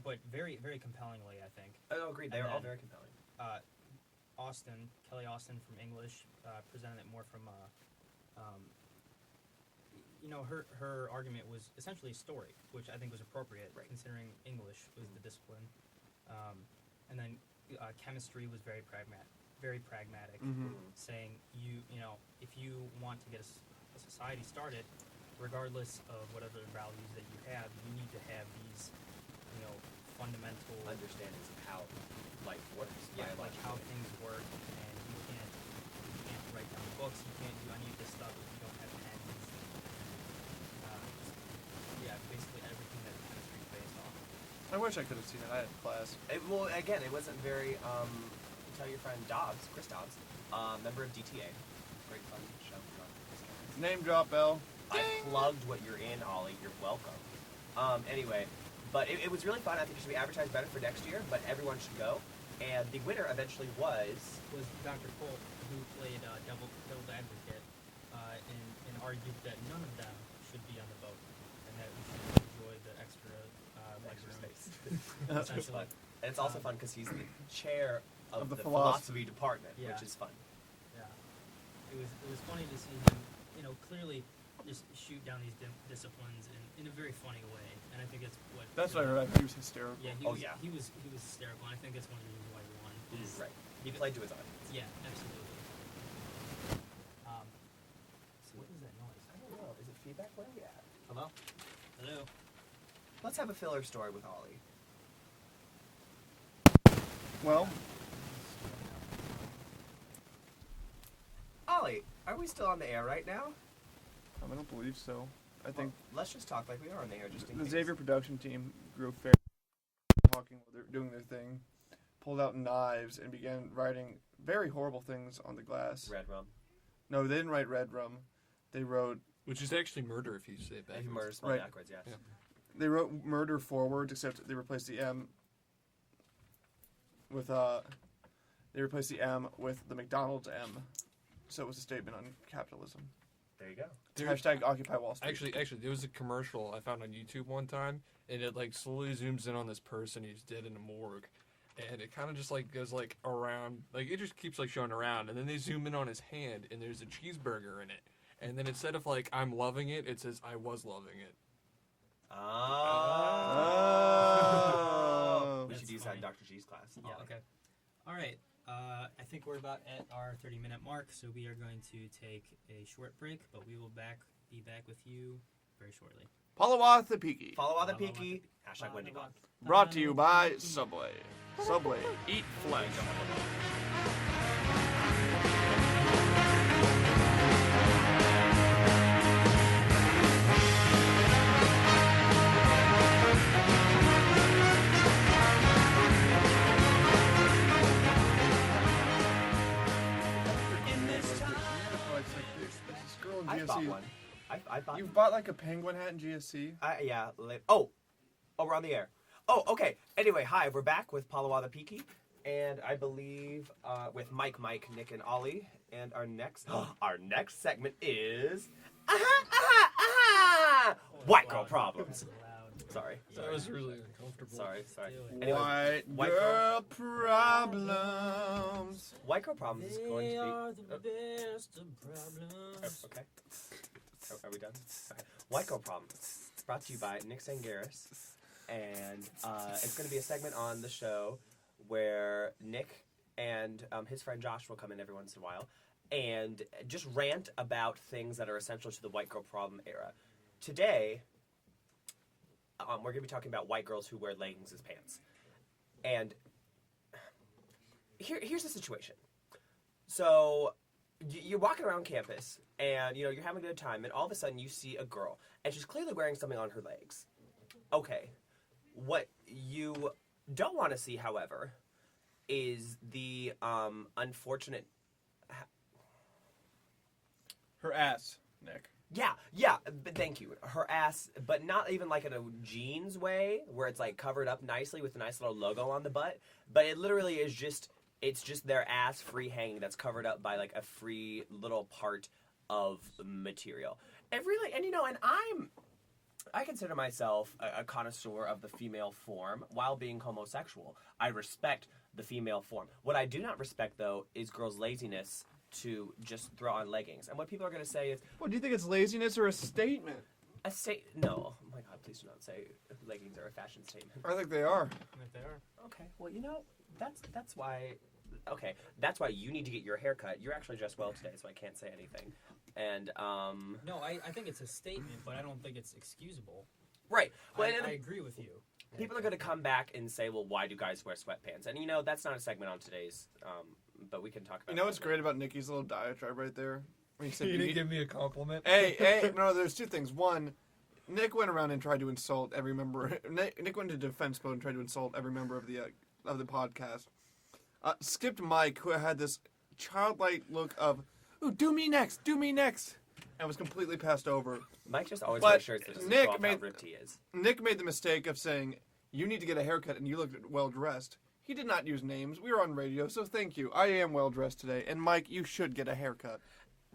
But very, very compellingly, I think. I agreed. They And were all then- very compelling. Kelly Austin from English presented it more from her argument was essentially a story, which I think was appropriate, Right. considering English was the discipline. And then chemistry was very pragmatic, Mm-hmm. saying if you want to get a society started, regardless of whatever values that you have, you need to have these fundamental Understandings of how life works. like how biologically. things work, and you can't write down books, you can't do any of this stuff if you don't have pens. Basically everything that chemistry is based on. I wish I could have seen it. I had class. Well, again, it wasn't very. Tell your friend Chris Dobbs, member of DTA. Great fun show. Name drop bell. I plugged what you're in, Ollie. You're welcome. Anyway, but it was really fun. I think it should be advertised better for next year, but everyone should go. and the winner eventually was Dr. Colt, who played devil's advocate and argued that none of them should be on the boat, and that we should enjoy the extra extra legroom. space. Essentially. And it's also fun because he's the chair of the philosophy philosophy department, Yeah. which is fun. Yeah, it was funny to see him, clearly just shoot down these disciplines in a very funny way, and I think it's what. That's what I heard. He was hysterical. Yeah, Oh, he yeah. was hysterical, and I think that's one of the reasons why he won. Is, Right. He played to his audience. Yeah, absolutely. So what is that noise? I don't know. Is it feedback? Where are we at? Hello. Hello. Let's have a filler story with Ollie. Well, Ollie, are we still on the air right now? I don't believe so. I think Well, let's just talk like we are on the air, just in the case. Xavier production team grew fair, talking while they're doing their thing, pulled out knives and began writing very horrible things on the glass. Red rum. No, they didn't write red rum. They wrote Which is actually murder if you say it If backwards. you murder spelled Right. backwards, yes. Yeah. they wrote murder forward, except they replaced the M with the McDonald's M. So it was a statement on capitalism. There you go. Hashtag Occupy Wall Street. Actually, there was a commercial I found on YouTube one time, and it like slowly zooms in on this person who's dead in a morgue, and it kind of just like goes like around, like it just keeps like showing around, and then they zoom in on his hand, and there's a cheeseburger in it, and then instead of like I'm loving it, it says I was loving it. Oh. We should That's use that in funny. Dr. G's class. Yeah. Okay. All right. I think we're about at our 30-minute mark, so we are going to take a short break, but we will be back with you very shortly. PalawaThepiki. PalawaThepiki. Hashtag Wendy Gone. Brought to you by Subway. Subway. Eat flesh. This girl in I bought GSC. one. I bought. You've bought like a penguin hat in GSC? Yeah. Oh, we're on the air. Oh, okay. Anyway, hi. We're back with PalawaThepiki, and I believe with Mike, Nick, and Ollie. And our next segment is White Girl Problems. Sorry. That was really uncomfortable. Sorry. Do it. Anyway, White girl problems. White Girl Problems is going to are be. the best of problems. Okay. Are we done? Okay. White Girl Problems, brought to you by Nick Sangaris. And it's going to be a segment on the show where Nick and his friend Josh will come in every once in a while and just rant about things that are essential to the white girl problem era. Today, we're going to be talking about white girls who wear leggings as pants. And here's the situation. So you're walking around campus, and you're having a good time, and all of a sudden you see a girl, and she's clearly wearing something on her legs. Okay. What you don't want to see, however, is the unfortunate. Her ass, Nick. Yeah, but thank you. Her ass, but not even like in a jeans way, where it's like covered up nicely with a nice little logo on the butt. But it literally is it's just their ass free hanging that's covered up by like a free little part of material. And really, and I consider myself a connoisseur of the female form while being homosexual. I respect the female form. What I do not respect, though, is girls' laziness to just throw on leggings. And what people are going to say is, Well, do you think it's laziness or a statement? no. Oh my God, please do not say leggings are a fashion statement. I think they are. If they are. Okay, well, that's why. Okay, that's why you need to get your hair cut. You're actually dressed well today, so I can't say anything. And No, I think it's a statement, but I don't think it's excusable. right. Well, I agree with you. people are going to come back and say, well, why do guys wear sweatpants? And that's not a segment on today's. But we can talk about. You know what's great about Nikki's little diatribe right there? When he said, You didn't give me a compliment. hey, no, there's two things. One, Nick went around and tried to insult every member. Nick went into defense mode and tried to insult every member of the podcast. Skipped Mike, who had this childlike look of, "Ooh, do me next," and was completely passed over. Mike just always But wears shirts that doesn't Nick show off made- how ripped he is. Nick made the mistake of saying, "You need to get a haircut, and you look well dressed." He did not use names. We were on radio, so thank you. I am well dressed today, and Mike, you should get a haircut.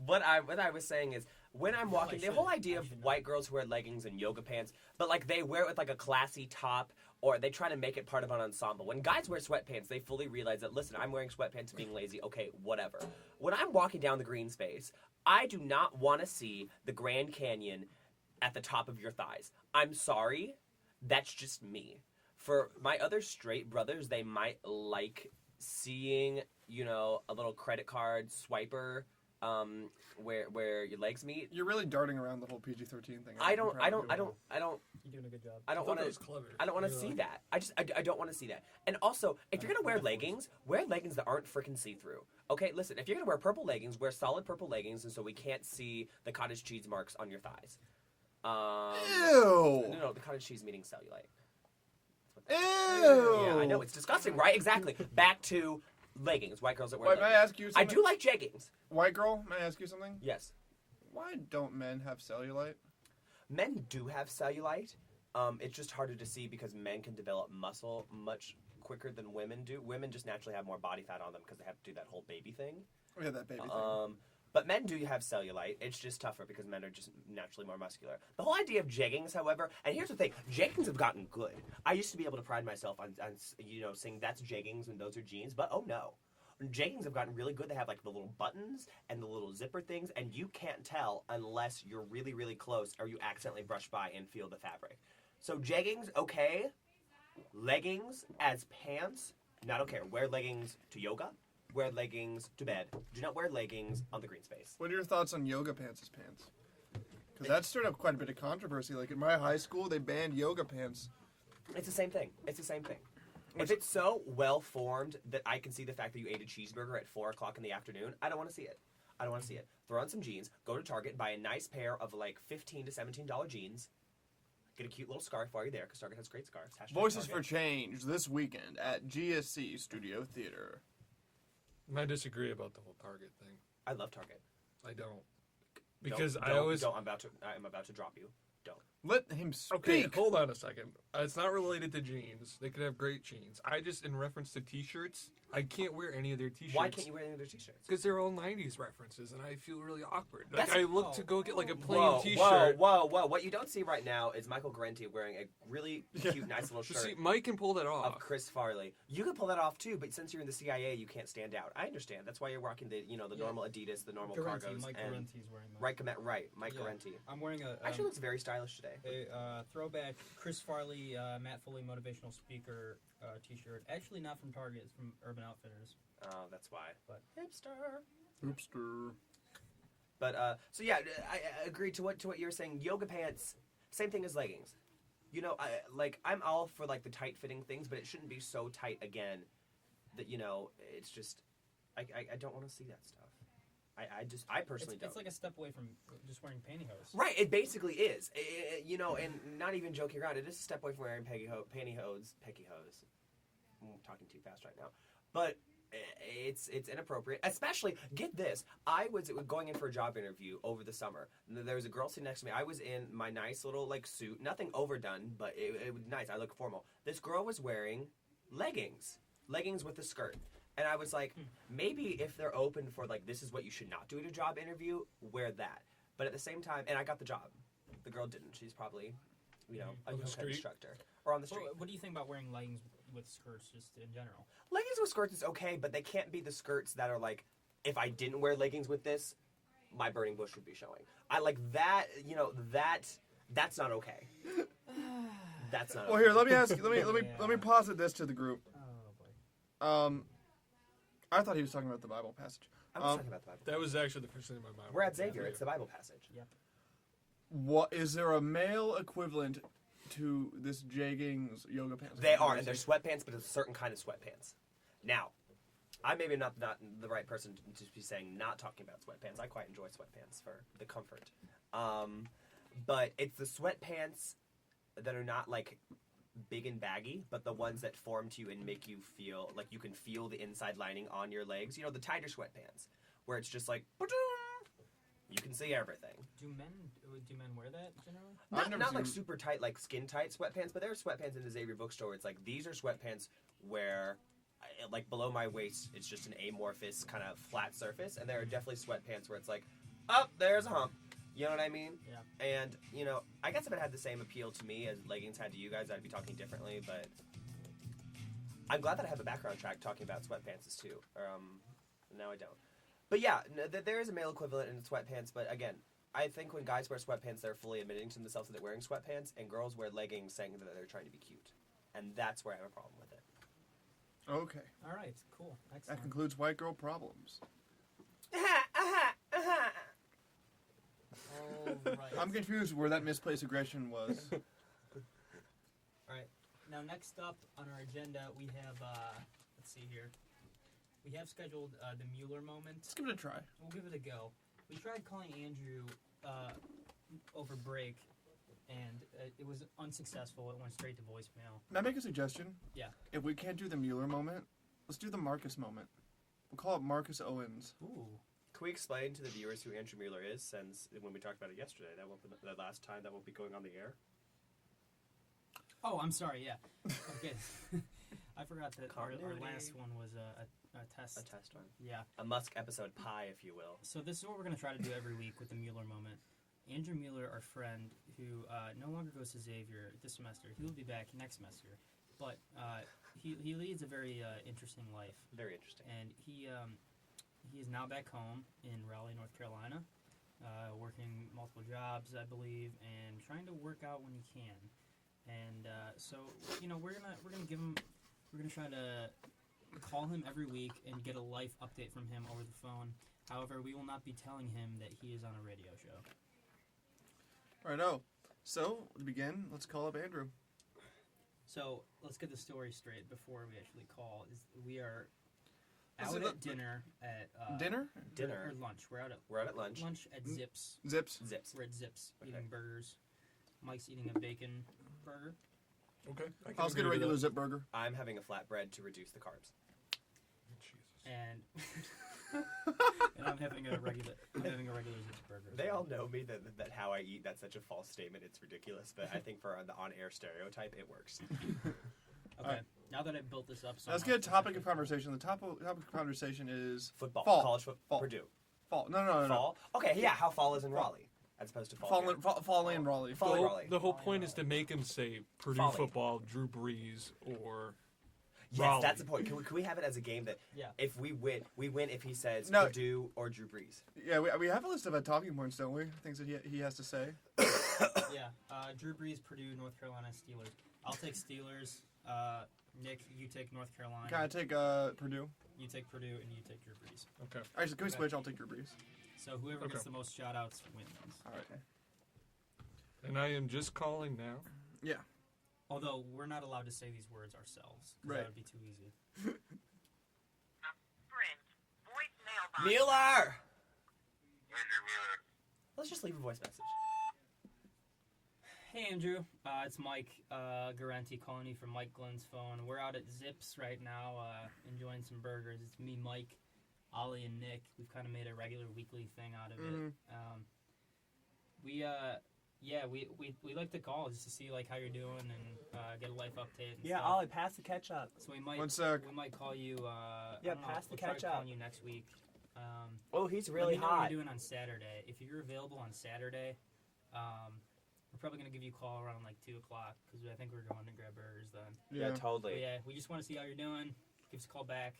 What I was saying is, when I'm walking, the whole idea of should white girls who wear leggings and yoga pants, but like they wear it with like a classy top, or they try to make it part of an ensemble. When guys wear sweatpants, they fully realize that, listen, I'm wearing sweatpants and being lazy, okay, whatever. When I'm walking down the green space, I do not want to see the Grand Canyon at the top of your thighs. I'm sorry, that's just me. For my other straight brothers, they might like seeing, you know, a little credit card swiper where your legs meet. You're really darting around the whole PG-13 thing. I don't You're doing a good job. I don't want That to. was clever. I don't want to see that. I don't want to see that. And also, if you're gonna wear leggings that aren't freaking see-through. Okay, listen. If you're gonna wear purple leggings, wear solid purple leggings, and so we can't see the cottage cheese marks on your thighs. Ew. No, the cottage cheese meaning cellulite. Ew. Yeah, I know it's disgusting, right? Exactly. Back to leggings. White girls that wear Wait, may I leggings. ask you I something? do like jeggings. White girl, may I ask you something? Yes. Why don't men have cellulite? Men do have cellulite. It's just harder to see because men can develop muscle much quicker than women do. Women just naturally have more body fat on them because they have to do that whole baby thing. Yeah, that baby thing. But men do have cellulite. It's just tougher because men are just naturally more muscular. The whole idea of jeggings, however, and here's the thing, jeggings have gotten good. I used to be able to pride myself on you know, saying that's jeggings and those are jeans, but oh no. Jeggings have gotten really good. They have like the little buttons and the little zipper things, and you can't tell unless you're really, really close or you accidentally brush by and feel the fabric. So jeggings, okay. Leggings as pants, not okay. Wear leggings to yoga. Wear leggings to bed. Do not wear leggings on the green space. What are your thoughts on yoga pants as pants? Because that stirred up quite a bit of controversy. Like in my high school, they banned yoga pants. It's the same thing. It's the same thing. If it's so well formed that I can see the fact that you ate a cheeseburger at 4 o'clock in the afternoon, I don't want to see it. I don't want to see it. Throw on some jeans, go to Target, buy a nice pair of like $15 to $17 jeans, get a cute little scarf while you're there because Target has great scarves. Hashtag Voices Target. for Change this weekend at GSC Studio Theater. I disagree about the whole Target thing. I love Target. I don't. Because Don't- I always... don't. I'm about to drop you. Don't. Let him speak. Okay, hold on a second. It's not related to jeans. They could have great jeans. I just, in reference to t-shirts, I can't wear any of their t-shirts. Why can't you wear any of their t-shirts? Because they're all 90s references, and I feel really awkward. Like, That's- I look to go get, like, a plain Whoa, t-shirt. whoa. What you don't see right now is Michael Garenti wearing a really cute, nice little So shirt see, Mike can pull that of off. Chris Farley. You can pull that off too, but since you're in the CIA, you can't stand out. I understand. That's why you're rocking the Yeah. normal Adidas, the normal Garenti, cargos, Mike and Garenti's wearing that. Mike Yeah. Garenti. I'm wearing a Actually, looks very stylish today. throwback Chris Farley, Matt Foley motivational speaker T-shirt. Actually, not from Target. It's from Urban Outfitters. Oh, that's why. But Hipster. Oopster. But so yeah, I agree to what you're saying. Yoga pants, same thing as leggings. You know, I'm all for like the tight fitting things, but it shouldn't be so tight again that it's just I don't want to see that stuff. I personally don't. It's like a step away from just wearing pantyhose. Right, it basically is. And not even joking around, it is a step away from wearing pantyhose. I'm talking too fast right now, but it's inappropriate. Especially, get this, I was going in for a job interview over the summer. There was a girl sitting next to me. I was in my nice little like suit, nothing overdone, but it was nice. I look formal. This girl was wearing leggings with a skirt. And I was like, maybe if they're open for, like, this is what you should not do at a job interview, wear that. But at the same time, and I got the job. The girl didn't. She's probably, a yoga pant instructor. Or on the street. What do you think about wearing leggings with skirts just in general? Leggings with skirts is okay, but they can't be the skirts that are like, if I didn't wear leggings with this, my burning bush would be showing. I like that, that's not okay. That's not okay. Well, here, let me ask. Let me posit this to the group. Oh boy. I thought he was talking about the Bible passage. I was talking about the Bible. That was actually the first thing in my mind. We're at Xavier. It's the Bible passage. Yep. What is there a male equivalent to this jeggings yoga pants? They are, and they're sweatpants, but it's a certain kind of sweatpants. Now, I maybe not the right person to be saying not talking about sweatpants. I quite enjoy sweatpants for the comfort. But it's the sweatpants that are not like big and baggy, but the ones that form to you and make you feel like you can feel the inside lining on your legs. The tighter sweatpants, where it's just like, you can see everything. Do men wear that generally? I've never Not seen like them. super tight, like skin tight sweatpants, but there are sweatpants in the Xavier bookstore. It's like these are sweatpants where like below my waist, it's just an amorphous kind of flat surface, and there are definitely sweatpants where it's like, oh, there's a hump. You know what I mean? Yeah. And, you know, I guess if it had the same appeal to me as leggings had to you guys, I'd be talking differently, but I'm glad that I have a background track talking about sweatpants too. Now I don't. But yeah, there is a male equivalent in sweatpants, but again, I think when guys wear sweatpants, they're fully admitting to themselves that they're wearing sweatpants, and girls wear leggings saying that they're trying to be cute. And that's where I have a problem with it. Okay. All right, cool. That Excellent. concludes white girl problems. All right. I'm confused where that misplaced aggression was. All right. Now, next up on our agenda, we have, let's see here. We have scheduled the Mueller moment. Let's give it a try. We'll give it a go. We tried calling Andrew over break, and it was unsuccessful. It went straight to voicemail. May I make a suggestion? Yeah. If we can't do the Mueller moment, let's do the Marcus moment. We'll call it Marcus Owens. Ooh. Can we explain to the viewers who Andrew Mueller is, since when we talked about it yesterday, that won't be the last time that won't be going on the air? Oh, I'm sorry, yeah. Okay. I forgot that our Continuity. last one was a test. A test one. Yeah. A Musk episode pie, if you will. So this is what we're going to try to do every week with the Mueller moment. Andrew Mueller, our friend, who no longer goes to Xavier this semester. He will be back next semester. But he leads a very interesting life. Very interesting. And he is now back home in Raleigh, North Carolina, working multiple jobs, I believe, and trying to work out when he can. And so, you know, we're gonna try to call him every week and get a life update from him over the phone. However, we will not be telling him that he is on a radio show. Righto. So, to begin, let's call up Andrew. So let's get the story straight before we actually call. We are Is out it at dinner at Dinner? Dinner. or lunch. We're We're out at lunch. at Zips. Zips. Zips. We're at Zips Okay. eating burgers. Mike's eating a bacon burger. Okay. I'll just get a regular Zip burger. I'm having a flatbread to reduce the carbs. And and I'm having a regular Zips burger. as They well. all know me that how I eat, that's such a false statement, it's ridiculous. But I think for the on-air stereotype, it works. Okay. Now that I've built this up, so Let's much, get a it's topic actually of conversation. The topic of conversation is Football. Fall. College football. Fall. Purdue. fall. No. Fall? Okay, yeah, how fall is in Raleigh. As opposed to fall. here. Fall in Raleigh. Fall in The Raleigh. whole point is to make him say Purdue Folly. football, Drew Brees, or Yes, Raleigh. that's the point. Can we have it as a game that Yeah. if we win if he says No. Purdue or Drew Brees? Yeah, we have a list of talking points, don't we? Things that he has to say. Yeah. Drew Brees, Purdue, North Carolina, Steelers. I'll take Steelers. Nick, you take North Carolina. Can I take Purdue? You take Purdue, and you take Drew Brees. Okay. Actually, can we Okay. switch? I'll take Drew Brees. So whoever Okay. gets the most shout-outs wins. All right. And I am just calling now. Yeah. Although we're not allowed to say these words ourselves. 'Cause Right. That would be too easy. Sprint. Voicemail box. Mueller! Andrew Mueller. Let's just leave a voice message. Hey Andrew, it's Mike Garanti calling you from Mike Glenn's phone. We're out at Zips right now, enjoying some burgers. It's me, Mike, Ollie, and Nick. We've kind of made a regular weekly thing out of it. We like to call just to see like how you're doing and get a life update. And stuff. Ollie, pass the ketchup. So we might 1 sec. call you. I Yeah, don't know, pass the we'll try ketchup. calling you next week. Oh, he's Let really me know hot. what you're doing on Saturday. If you're available on Saturday, we're probably gonna give you a call around like 2 o'clock because I think we're going to grab burgers then. Yeah, But totally. yeah, we just want to see how you're doing. Give us a call back.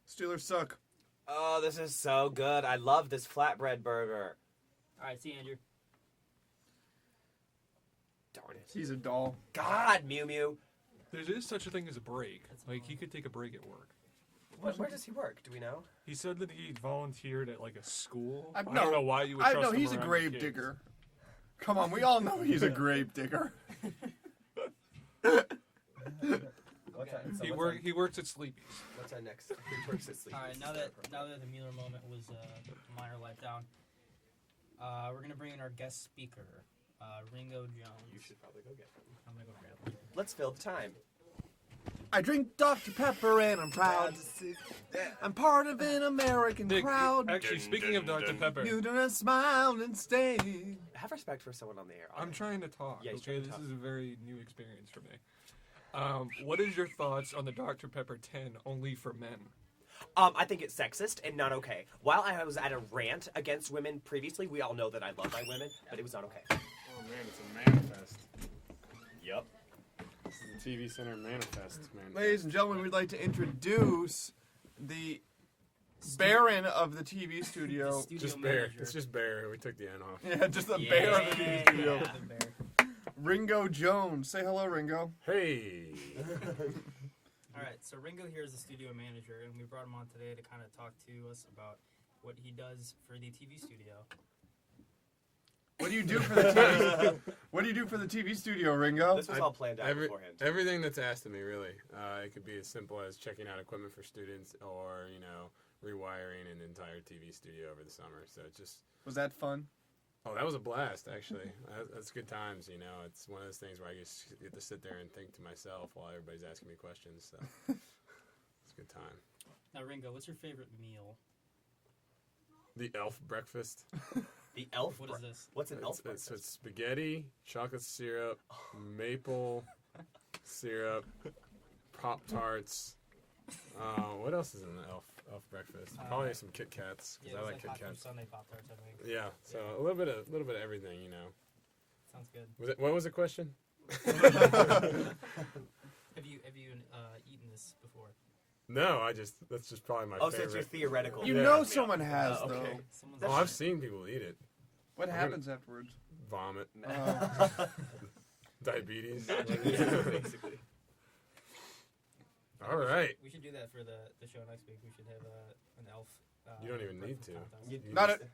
Steelers suck. Oh, this is so good. I love this flatbread burger. All right, see you, Andrew. Darn it. He's a doll. God, Mew Mew. There is such a thing as a break. That's Like, fine. he could take a break at work. Where does he work? Do we know? He said that he volunteered at, like, a school. I no, don't know why you would I trust know him he's a around grave kids. digger. Come on, we all know he's a grave digger. What's that? So He, what's he works at Sleepy's. What's our next? He works at Sleep. All right, now that the Mueller moment was a minor letdown, we're gonna bring in our guest speaker, Ringo Jones. You should probably go get him. I'm gonna go grab him. Let's fill the time. I drink Dr. Pepper and I'm proud. I'm part of an American Nick, crowd. actually, speaking of Dr. Pepper, You don't smile and stay. Have respect for someone on the air. I'm trying to talk. Yeah, he's okay, trying to this talk. is a very new experience for me. What is your thoughts on the Dr. Pepper 10 only for men? I think it's sexist and not okay. While I was at a rant against women previously, we all know that I love my women, but it was not okay. Oh man, it's a manifest. Yep. This is the TV Center manifest, man. Ladies and gentlemen, we'd like to introduce the Baron of the TV studio. Studio Just Bear. manager. It's just Bear. We took the N off. Yeah, just the Bear of the TV studio. Yeah, the bear. Ringo Jones. Say hello, Ringo. Hey. All right, so Ringo here is the studio manager, and we brought him on today to kind of talk to us about what he does for the TV studio. What do you do for the TV? What do you do for the TV studio, Ringo? This was all planned out beforehand. Everything that's asked of me, really. It could be as simple as checking out equipment for students, or rewiring an entire TV studio over the summer. So it just. Was that fun? Oh, that was a blast, actually. That's good times, It's one of those things where I just get to sit there and think to myself while everybody's asking me questions. So it's a good time. Now, Ringo, what's your favorite meal? The elf breakfast. The elf. What is this? What's an elf? It's spaghetti, chocolate syrup, maple syrup, Pop-Tarts. What else is in the elf breakfast? Probably some Kit Kats, because I like Kit Kats. Sunday Pop-Tarts, I think. Yeah, so a little bit of everything, Sounds good. What was the question? Have you eaten this before? No, that's just probably my Oh, so favorite. it's your theoretical. You Yeah. know someone has, okay. though. Someone's Oh, I've seen people eat it. What happens afterwards? Vomit, diabetes. Basically. All right. We should do that for the show next week. We should have an elf. You don't even need breakfast to. contest. You Not just- a-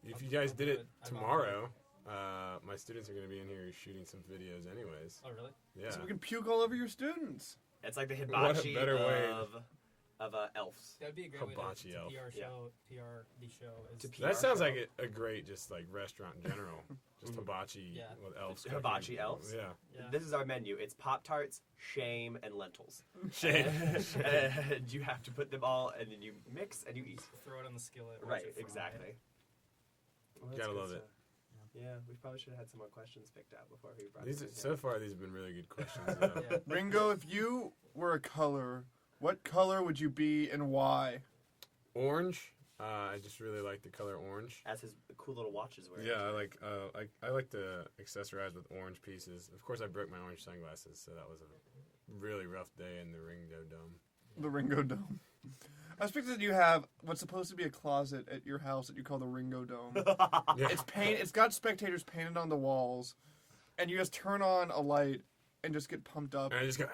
If you guys did it I've tomorrow, my students are going to be in here shooting some videos anyways. Oh, really? Yeah. So we can puke all over your students. It's like the What a hibachi better way. of elves. That would be a great way Hibachi to elf. PR Yeah. show. PR the show. Is To PR That sounds show. like a great just like restaurant in general. Just hibachi Yeah. with elves. Hibachi cooking. elves? Yeah. Yeah. This is our menu. It's Pop-Tarts, shame, and lentils. Shame. And you have to put them all, and then you mix and you eat. Throw it on the skillet. watch Right, it fry. exactly. Well, that's Gotta good love it. stuff. Yeah, we probably should have had some more questions picked out before we brought These this in. so far these have been really good questions. Though. Yeah. Ringo, if you were a color, what color would you be and why? Orange. I just really like the color orange. As his cool little watches were. Yeah, I like to accessorize with orange pieces. Of course, I broke my orange sunglasses, so that was a really rough day in the Ringo Dome. The Ringo Dome. I was picturing that you have what's supposed to be a closet at your house that you call the Ringo Dome. Yeah. It's got spectators painted on the walls, and you just turn on a light and just get pumped up. And I just go.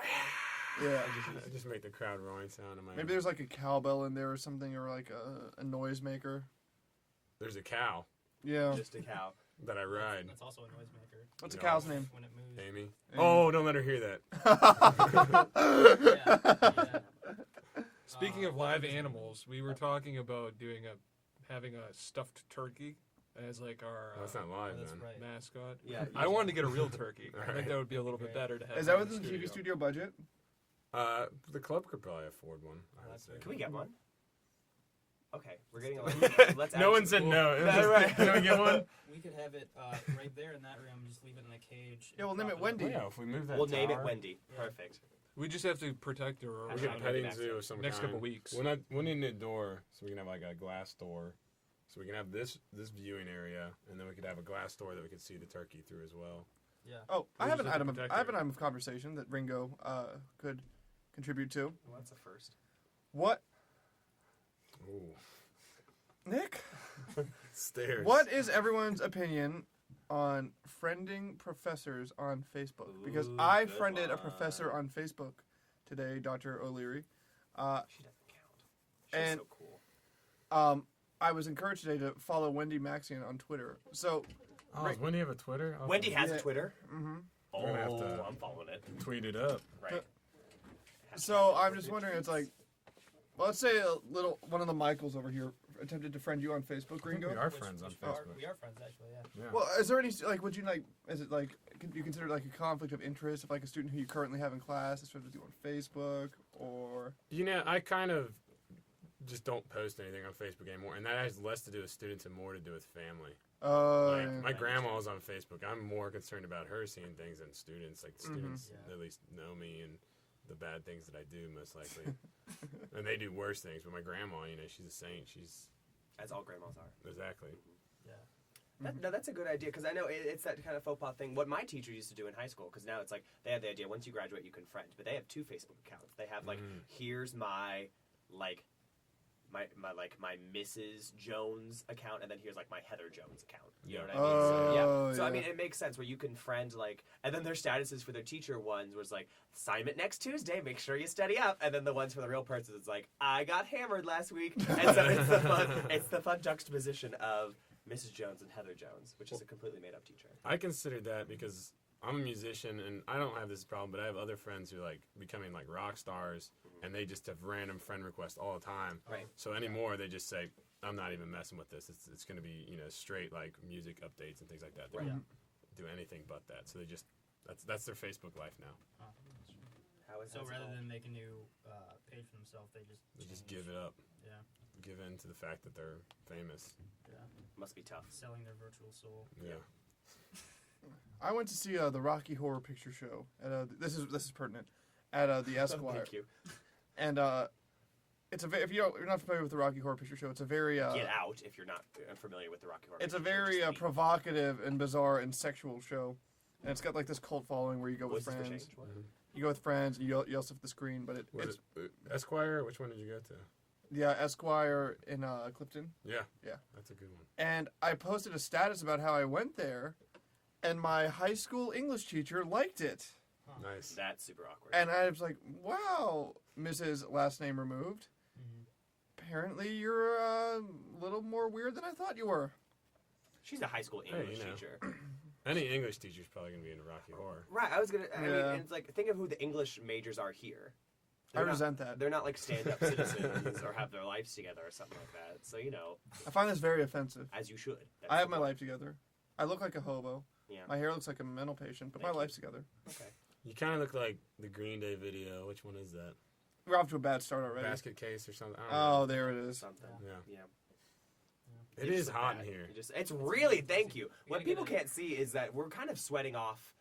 Yeah. I just make the crowd roaring sound in my. Maybe there's like a cowbell in there or something, or like a noisemaker. There's a cow Yeah. Just a cow. that I ride. That's also a noisemaker. What's the No. cow's name? When it moves. Amy. Amy. Oh, don't let her hear that. Yeah. Speaking of live animals, we were talking about having a stuffed turkey as like our That's not live That's then. right. mascot. Yeah. I wanted to get a real turkey. I Alright. think that would be a little bit better to have. Is that in within the studio. TV studio budget? The club could probably afford one. I would That's say. right. Can we get one? Okay, we're getting a lot. Let's No one actually- said no. It was That's just, right. Can we get one? We could have it right there in that room. Just leave it in a cage. Yeah, we'll and name prop it Wendy. Yeah, if we move that We'll name it tower, Wendy. Yeah. Perfect. We just have to protect her. Or We We'll get have a it petting next zoo of some next kind. couple weeks. We need a new door, so we can have like a glass door. So we can have this viewing area, and then we could have a glass door that we could see the turkey through as well. Yeah. Oh, I We have just an have to item. protect I have her. an item of conversation that Ringo could contribute to. Well, that's a first. What, Ooh, Nick? stairs. What is everyone's opinion on friending professors on Facebook? Because Ooh, I good friended a one. professor on Facebook today, Dr. O'Leary. She doesn't count. She's And- so cool. I was encouraged today to follow Wendy Maxian on Twitter. So, Oh, does Wendy have a Twitter? Oh, Wendy has Yeah. a Twitter. mhm. Oh, We're gonna have to- I'm following it. tweet it up. Right. So I'm just wondering. It's like, well, let's say one of the Michaels over here attempted to friend you on Facebook, I think Ringo. we are friends on We Facebook. are friends, actually, yeah. Yeah. Well, is there any like? Would you like? Is it like? You consider it like a conflict of interest if like a student who you currently have in class is friends with you on Facebook, or I kind of just don't post anything on Facebook anymore, and that has less to do with students and more to do with family. Yeah. My grandma's on Facebook. I'm more concerned about her seeing things than students. Like students at least know me and the bad things that I do most likely, and they do worse things. But my grandma, she's a saint. She's As all grandmas are. exactly. No, that's a good idea, because I know it's that kind of faux pas thing. What my teacher used to do in high school, because now it's like they have the idea once you graduate you can friend, but they have 2 Facebook accounts. They have like here's my my Mrs. Jones account, and then here's like my Heather Jones account. You know what I mean? So I mean it makes sense where you can friend and then their statuses for their teacher ones was like assignment next Tuesday, make sure you study up, and then the ones for the real person is like I got hammered last week, and so it's the fun juxtaposition of Mrs. Jones and Heather Jones, which is a completely made-up teacher. I consider that because I'm a musician and I don't have this problem, but I have other friends who like becoming like rock stars, and they just have random friend requests all the time. Right. So anymore, they just say, "I'm not even messing with this. It's going to be straight like music updates and things like that. They don't do anything but that. So they just that's their Facebook life now. How is So that rather evolved? than make a new page for themselves, they just Give it up. Yeah. Give in to the fact that they're famous. Must be tough. Selling their virtual soul. Yeah. I went to see the Rocky Horror Picture Show. At, this is pertinent. At the Esquire. Thank you. And it's if you're not familiar with the Rocky Horror Picture Show, it's a very Get out if you're not familiar with the Rocky Horror. it's a Picture Show, very just leave. provocative and bizarre and sexual show, and it's got like this cult following where you go with Voices for friends. Change. What? You go with friends, and you yell stuff at the screen, but it's Esquire. Which one did you go to? yeah, Esquire in Clifton. Yeah. Yeah. That's a good one. And I posted a status about how I went there, and my high school English teacher liked it. Nice. That's super awkward. And I was like, wow, Mrs. Last Name Removed. Apparently you're a little more weird than I thought you were. She's a high school English teacher. Any English teacher's probably going to be into Rocky Horror. Right, I was gonna. I Yeah. mean, it's like think of who the English majors are here. I They're not- resent that. They're not like stand-up citizens or have their lives together or something like that. So I find this very offensive. as you should. That's I have the my point. life together. I look like a hobo. Yeah. My hair looks like a mental patient, but Thank my you. life's together. Okay. You kind of look like the Green Day video. Which one is that? We're off to a bad start already. Basket Case or something? I don't know. Oh, there it is. Something. Yeah. Yeah. It You is just look hot bad. in here. It's really thank you. What gotta people get can't see is that we're kind of sweating off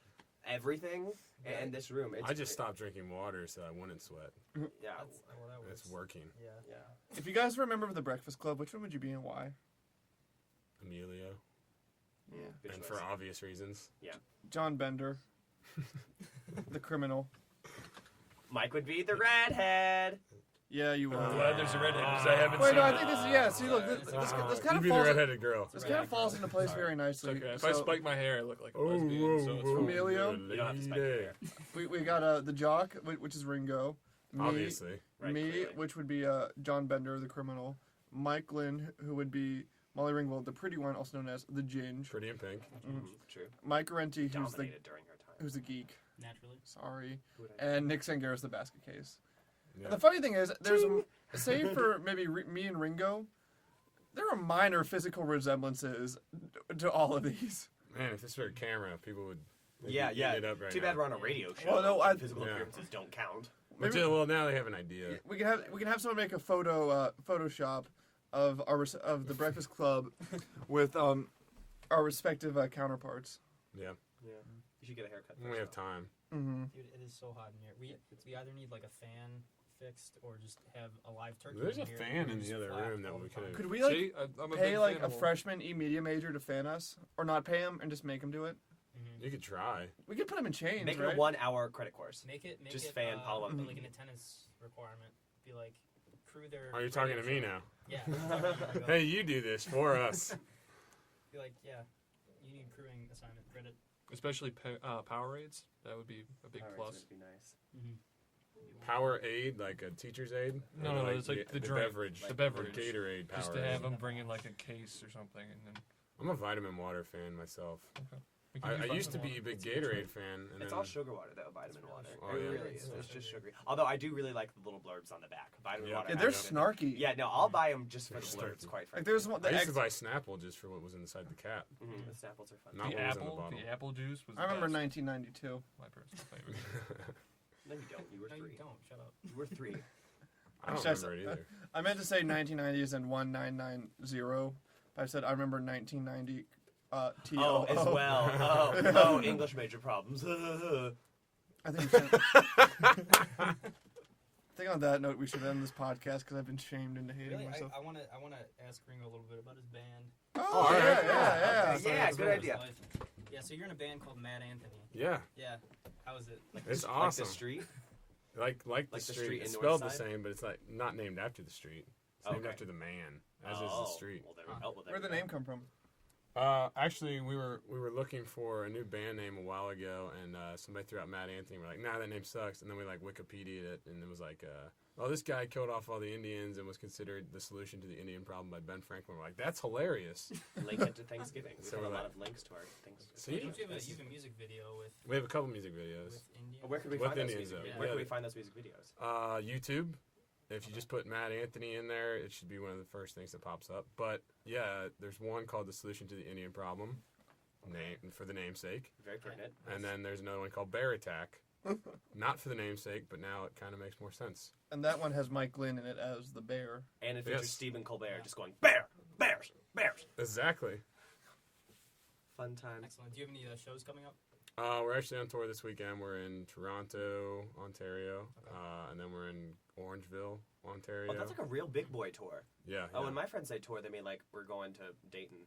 everything in this room. I just stopped drinking water so I wouldn't sweat. Yeah. That It's working. Yeah. Yeah. If you guys remember The Breakfast Club, which one would you be and why? Emilio. Yeah. Good And choice. for obvious reasons. John Bender. The criminal. Mike would be the redhead. Yeah, you would. I'm glad there's a redhead because I haven't Wait, seen no, I it. think this is, yeah, see, look, this kind You'd of be the falls, redheaded girl. this kind of falls into place very It's nicely. okay. If I So, spike my hair, I look like a Oh, lesbian, whoa, so it's whoa, fine. Emilio? You don't have to spike your hair. we got the jock, which is Ringo. Me, Obviously. Right, me, clearly. which would be John Bender, the criminal. Mike Lynn, who would be Molly Ringwald, the pretty one, also known as the Ginge. Pretty in pink. True. Mike Arenti, Dominated during her time. who's the geek. Naturally. Sorry. Who would I know? And Nick Sangaris, the basket case. Yeah. The funny thing is, there's save for maybe me and Ringo, there are minor physical resemblances to all of these. Man, if this were a camera, people would they'd Yeah, be yeah. eating it up right Too now. bad we're on a radio show. Well, no, Physical Yeah. appearances don't count. But Maybe- well, now they have an idea. We can have someone make a Photoshop of of the Breakfast Club with our respective counterparts. Yeah. Yeah. You should get a haircut. When we have time. Mm-hmm. Dude, it is so hot in here. We either need like a fan fixed or just have a live turkey. There's in a here fan and in just the other flap room that all we the time. could've- Could we like See, I'm a pay big like fan a of them. freshman e-media major to fan us, or not pay him and just make him do it? You could try. We could put him in chains, Make it right? a 1 hour credit course. Make it Just fan PalawaThepiki. like an attendance requirement. Be like crew their. Are you talking to radio me show. now? Yeah. I'm talking to you. Hey, you do this for us. Be like, yeah, you need crewing assignment credit. Especially Powerades. That would be a big Alright, plus. so it'd be nice. Power aid, like a teacher's aid? No, Or no, it's like the drink, beverage. the beverage. Gatorade Power Just to have them bring in like a case or something, and then I'm a vitamin water fan myself. we can I use used to vitamin be a water. big Gatorade fan. And It's then, all sugar water though, vitamin water. Oh, it yeah. really is. It's just sugary. Although I do really like the little blurbs on the back. Vitamin Yeah. water. Yeah, they're has it. snarky. Yeah, no, I'll buy them just for the They're blurbs, snarky. quite Like frankly. there's one. I The used to X, buy Snapple just for what was inside the cap. The Snapples are fun. Not The what was in the apple, bottle. the apple juice was. I remember the 1992. best. My personal favorite. No, you don't. You were No, 3. you don't. Shut up. You were 3. I don't Actually, remember it either. I meant to say 1990s and 1990. I said I remember 1990. T-O-O. Oh, as well. Oh, English major problems. I think on that note, we should end this podcast because I've been shamed into hating Really, myself. I want to ask Ringo a little bit about his band. Oh, all yeah, right. yeah. Yeah, good idea. Yeah, so you're in a band called Mad Anthony. Yeah, Yeah. How is it? it's Like awesome. the street. Like the the street. street It's in spelled the Northside? same, but it's like not named after the street. It's named Okay. after the man, as is the street. Well, there we go. Well, there Where'd the we go. name come from? Actually, we were looking for a new band name a while ago, and somebody threw out Mad Anthony. We're like, nah, that name sucks. And then we like Wikipedia'd it, and it was like, oh, this guy killed off all the Indians and was considered the solution to the Indian problem by Ben Franklin. We're like, that's hilarious. Link it to Thanksgiving. We've So got a we're lot like- of links to our things. See? You have a music video with We have a couple music videos. Indian. Where could we With find those Indians, music? though. Where Yeah. can we find those music videos? YouTube. If you just put Mad Anthony in there, it should be one of the first things that pops up. But yeah, there's one called "The Solution to the Indian Problem," name for the namesake, Very pertinent. and then there's another one called "Bear Attack," not for the namesake, but now it kind of makes more sense. And that one has Mike Glynn in it as the bear. And it features Yes. Stephen Colbert just going, bear, bears, bears. Exactly. Fun times. Excellent. Do you have any shows coming up? We're actually on tour this weekend. We're in Toronto, Ontario, and then we're in Orangeville, Ontario. Oh, that's like a real big boy tour. Yeah. Oh, yeah. when my friends say tour, they mean like we're going to Dayton.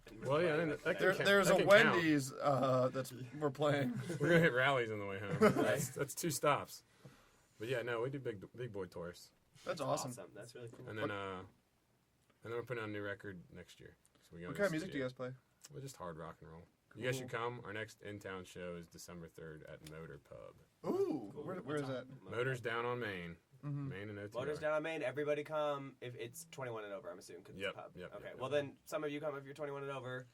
And Well, yeah, playing that with can them. count. There's a That can count. Wendy's that's we're playing. We're gonna hit rallies on the way home. That's 2 stops. But yeah, no, we do big boy tours, That's awesome. That's really cool. and then we're putting out a new record next year. So we go What into kind of the music do you studio. guys play? We're just hard rock and roll. You guys should come. Our next in-town show is December 3rd at Motor Pub. Ooh, Cool. where is that? Motor's down on Main. Mm-hmm. Main and OTR. Motors down on Main. Everybody come if it's 21 and over. I'm assuming because Yep, it's a pub. yep, Okay. yep, Well yep. then, some of you come if you're 21 and over,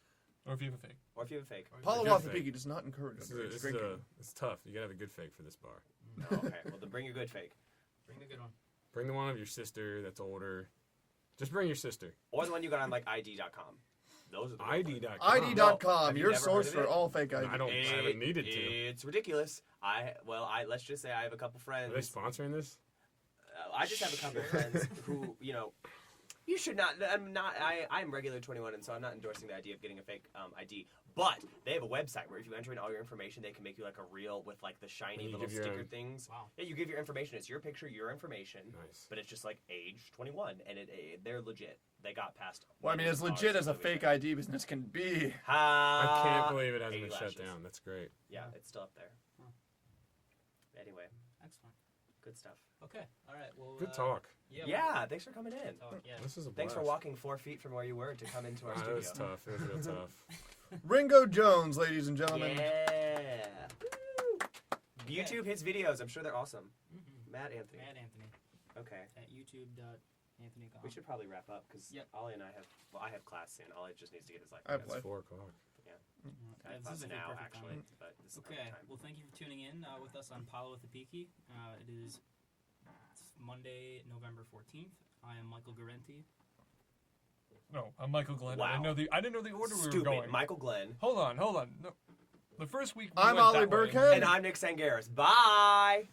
Or if you have a fake. or if you have a fake. PalawaThepiki does not encourage underage drinking. It's tough. You gotta have a good fake for this bar. Oh, okay. Well then, bring your good fake, Bring the good one. Bring the one of your sister that's older. Just bring your sister. or the one you got on like ID.com. Those are the real ones. ID.com. ID.com, Have you your never source heard of for it? all fake ID. I haven't needed to. It's ridiculous. Let's just say I have a couple friends. Are they sponsoring this? I just have a couple friends who, you should not. I'm regular 21, and so I'm not endorsing the idea of getting a fake ID. But they have a website where if you enter in all your information, they can make you like a reel with like the shiny And you little give your sticker own- things. Wow. Yeah, you give your information. It's your picture, your information. Nice. But it's just like age 21, and they're legit. They got past. Well, I mean, as legit as a fake ID business can be. I can't believe it hasn't 80 been shut lashes. down. That's great. Yeah, it's still up there. Anyway, Excellent. good stuff. Okay. All right. Well. Good talk. Yeah, thanks for coming in. Talk, yeah. This is a blast. Thanks for walking 4 feet from where you were to come into our It studio. was tough. It was real tough. Ringo Jones, ladies and gentlemen. Yeah. Woo. YouTube his videos. I'm sure they're awesome. Mm-hmm. Matt Anthony. Mad Anthony Okay. at youtube.anthony.com. We should probably wrap up because Yep. Ollie and I have. Well, I have class soon. Ollie just needs to get his life. I have It's life. 4 o'clock. I have This class is a now, perfect actually, time. but this is the Okay. perfect time. Well, thank you for tuning in with us on PalawaThepiki. It is Monday, November 14th. I am Michael Garenti. No, I'm Michael Glenn. Wow. I didn't know the order we were Stupid. going. Michael Glenn. Hold on. No. The first week we I'm went Ollie that way. Burkhead. And I'm Nick Sangaris. Bye.